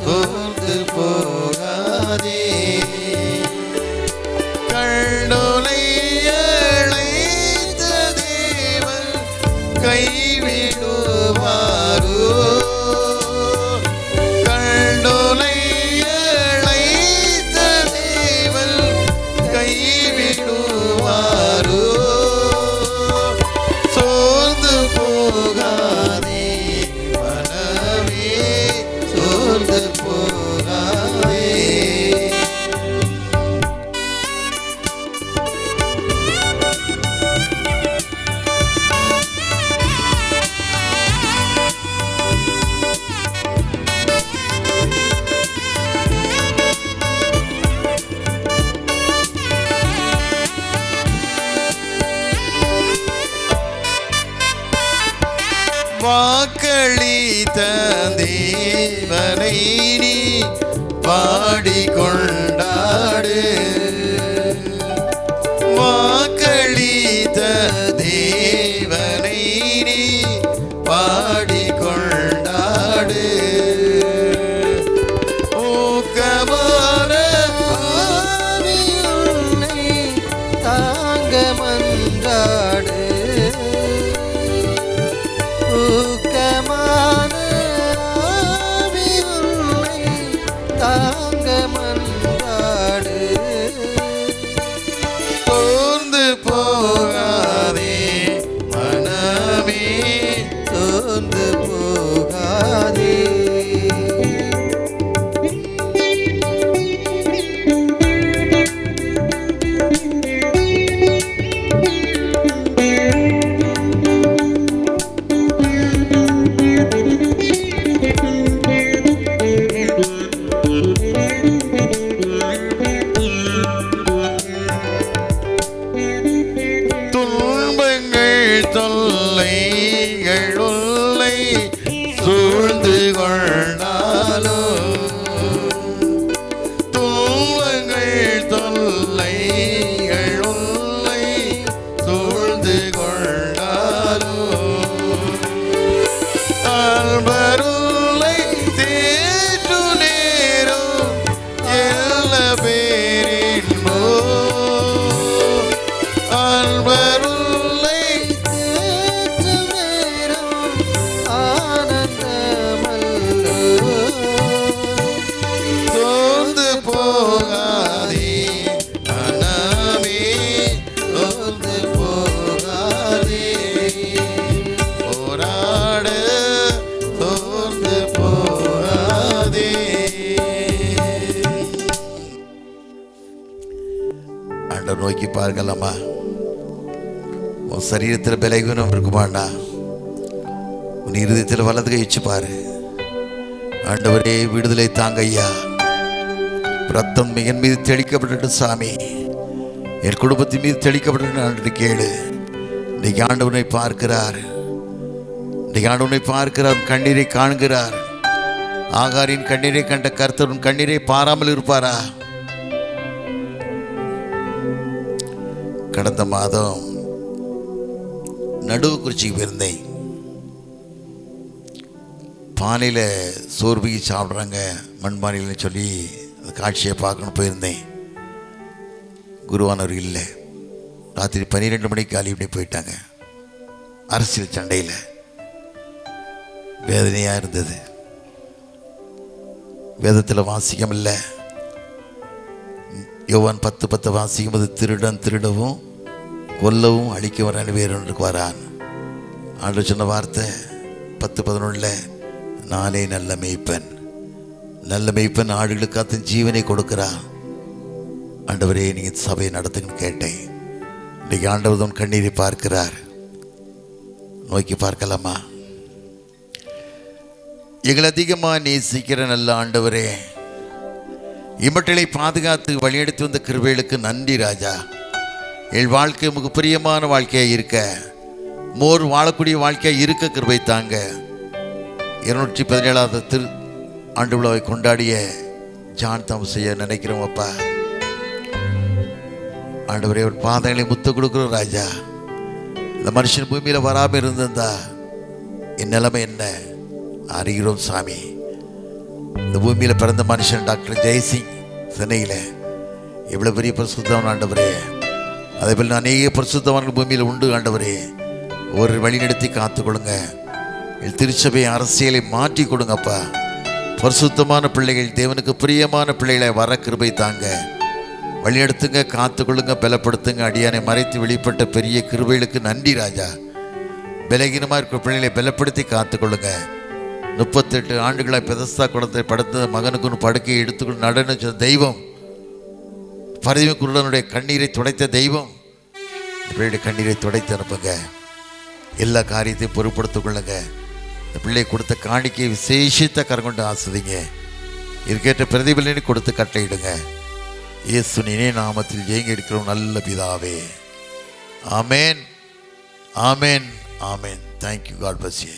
சோர்ந்து போகாதே. கண்டோலை அழைத்த தேவன் கைவிடுவாரோ, கண்டோலை அழைத்த தேவன் கைவிடுவாரோ. சோர்ந்து போகாதே மனமே, சோர்ந்து போகாதே. வாக்களித்த தேவனை நீ பாடிக்கொண்டாடு, வாக்களித்த தேவனை நீ பாடிக்கொண்டாடு. ஊக்கமான ஆவி உன்னை தாங்க மன்றாடு, ஊக்கமான ஆவி உன்னை தாங்க மன்றாடு. சோர்ந்து போகாதே மனமே, சோர்ந்து போகாதே. துன்பங்கள் தொல்லைகள் உள்ளை சூழ்ந்து கொண்டாலோ, துன்பங்கள் தொல்லைகள் உள்ளை சூழ்ந்து கொண்டாலோ, ஆழ்வருளை தேற்று நேரம் எல்லா பேரின்போ, ஆழ்வருளை தேற்று நேரம் ஆனந்தமல்லோ. சோர்ந்து போகாதே மனமே, சோர்ந்து போகாதே. போராட சோர்ந்து போகாதே. ஆண்டவர் நோக்கி பார்க்கலாமா? உன் சரீரத்தில் பலவீனம் இருக்குமாண்டா? உன் இருதயத்தில் வலது கை வச்சு பாரு. ஆண்டவரே விடுதலை தாங்க ஐயா, ரத்தம் என் மீது தெளிக்கப்பட்டு சாமி, என் குடும்பத்தின் மீது தெளிக்கப்பட்டு ஆண்டு கேளு. இன்னைக்கு ஆண்டவனை பார்க்கிறார், இன்னைக்கு ஆண்டவனை பார்க்கிறார், கண்ணீரை காண்கிறார். ஆகாரின் கண்ணீரை கண்ட கர்த்தர் உன் கண்ணீரை பாராமல் இருப்பாரா? கடந்த மாதம் நடுவு குறிச்சிக்கு போயிருந்தேன். பானையில் சோறு பிகி சாப்பிட்றாங்க மண்பானையில்னு சொல்லி அந்த காட்சியை பார்க்கணும் போயிருந்தேன். குருவானவர் இல்லை. ராத்திரி 12 மணிக்கு காலி இப்படி போயிட்டாங்க. அரசியல் சண்டையில் வேதனையாக இருந்தது. வேதத்தில் வாசிக்கம் இல்லை. யோவான் 10:10 வாசிக்கும் போது திருடன் திருடவும் கொல்லவும் அழிக்க வரான் வேறொன்றுக்கு வரான். ஆண்டவர் சொன்ன வார்த்தை 10:11 நானே நல்ல மேய்ப்பன், நல்ல மேய்ப்பன் ஆடுகளுக்கு தன் ஜீவனை கொடுக்கிறான். ஆண்டவரே நீங்கள் சபையை நடத்துங்கன்னு கேட்டேன். இன்றைக்கு ஆண்டவர் தான் கண்ணீரை பார்க்கிறார். நோக்கி பார்க்கலாமா? எங்களை அதிகமாக நேசிக்கிற நல்ல ஆண்டவரே, இம்மட்டளை பாதுகாத்து வழியெடுத்து வந்த கிருபைகளுக்கு நன்றி ராஜா. என் வாழ்க்கை உமக்கு பிரியமான வாழ்க்கையாக இருக்க, மோர் வாழக்கூடிய வாழ்க்கையாக இருக்க கிருபை தாங்க. 217வது ஆண்டு விழாவை கொண்டாடிய ஜான் தாமஸையா நினைக்கிறோம் அப்பா. ஆண்டவரே, ஒரு பாதங்களை முத்து கொடுக்குறோம் ராஜா. இந்த மனுஷன் பூமியில் வராமல் இருந்திருந்தா என் நிலைமை என்ன அறிகிறோம் சாமி. இந்த பூமியில் பிறந்த மனுஷன் டாக்டர் ஜெயசிங் சென்னையில் எவ்வளோ பெரிய பரிசுத்தவன் ஆண்டவரே. அதே போல் அநேக பரிசுத்தவான்கள் பூமியில் உண்டு ஆண்டவரே. ஒரு வழிநடத்தி காத்துக்கொள்ளுங்க. திருச்சபை அரசியலை மாற்றி கொடுங்கப்பா. பரிசுத்தமான பிள்ளைகள், தேவனுக்கு பிரியமான பிள்ளைகளை வர கிருபை தாங்க. வழிநடத்துங்க, காத்துக்கொள்ளுங்க, பலப்படுத்துங்க. அடியானை மறைத்து வெளிப்பட்ட பெரிய கிருபைகளுக்கு நன்றி ராஜா. பலகீனமாக இருக்கிற பிள்ளைகளை பலப்படுத்தி காத்துக்கொள்ளுங்க. 38 ஆண்டுகளாக பெதஸ்தா குளத்தை படுத்த மகனுக்கு படுக்கையை எடுத்துக்கொண்டு நடன தெய்வம், பரதிம குருடனுடைய கண்ணீரை துடைத்த தெய்வம், இந்த பிள்ளையுடைய கண்ணீரை துடைத்து அனுப்புங்க. எல்லா காரியத்தையும் பொறுப்படுத்திக் கொள்ளுங்க. இந்த பிள்ளை கொடுத்த காணிக்கையை விசேஷித்த கரங்கொண்டு ஆசிரிங்க. இதுக்கேற்ற பிரதிபலனை கொடுத்து கட்டளையிடுங்க. இயேசுவின் நாமத்தில் ஜெயங்க எடுக்கிறோம் நல்ல பிதாவே. ஆமேன், ஆமேன், ஆமேன். தேங்க்யூ. God bless you.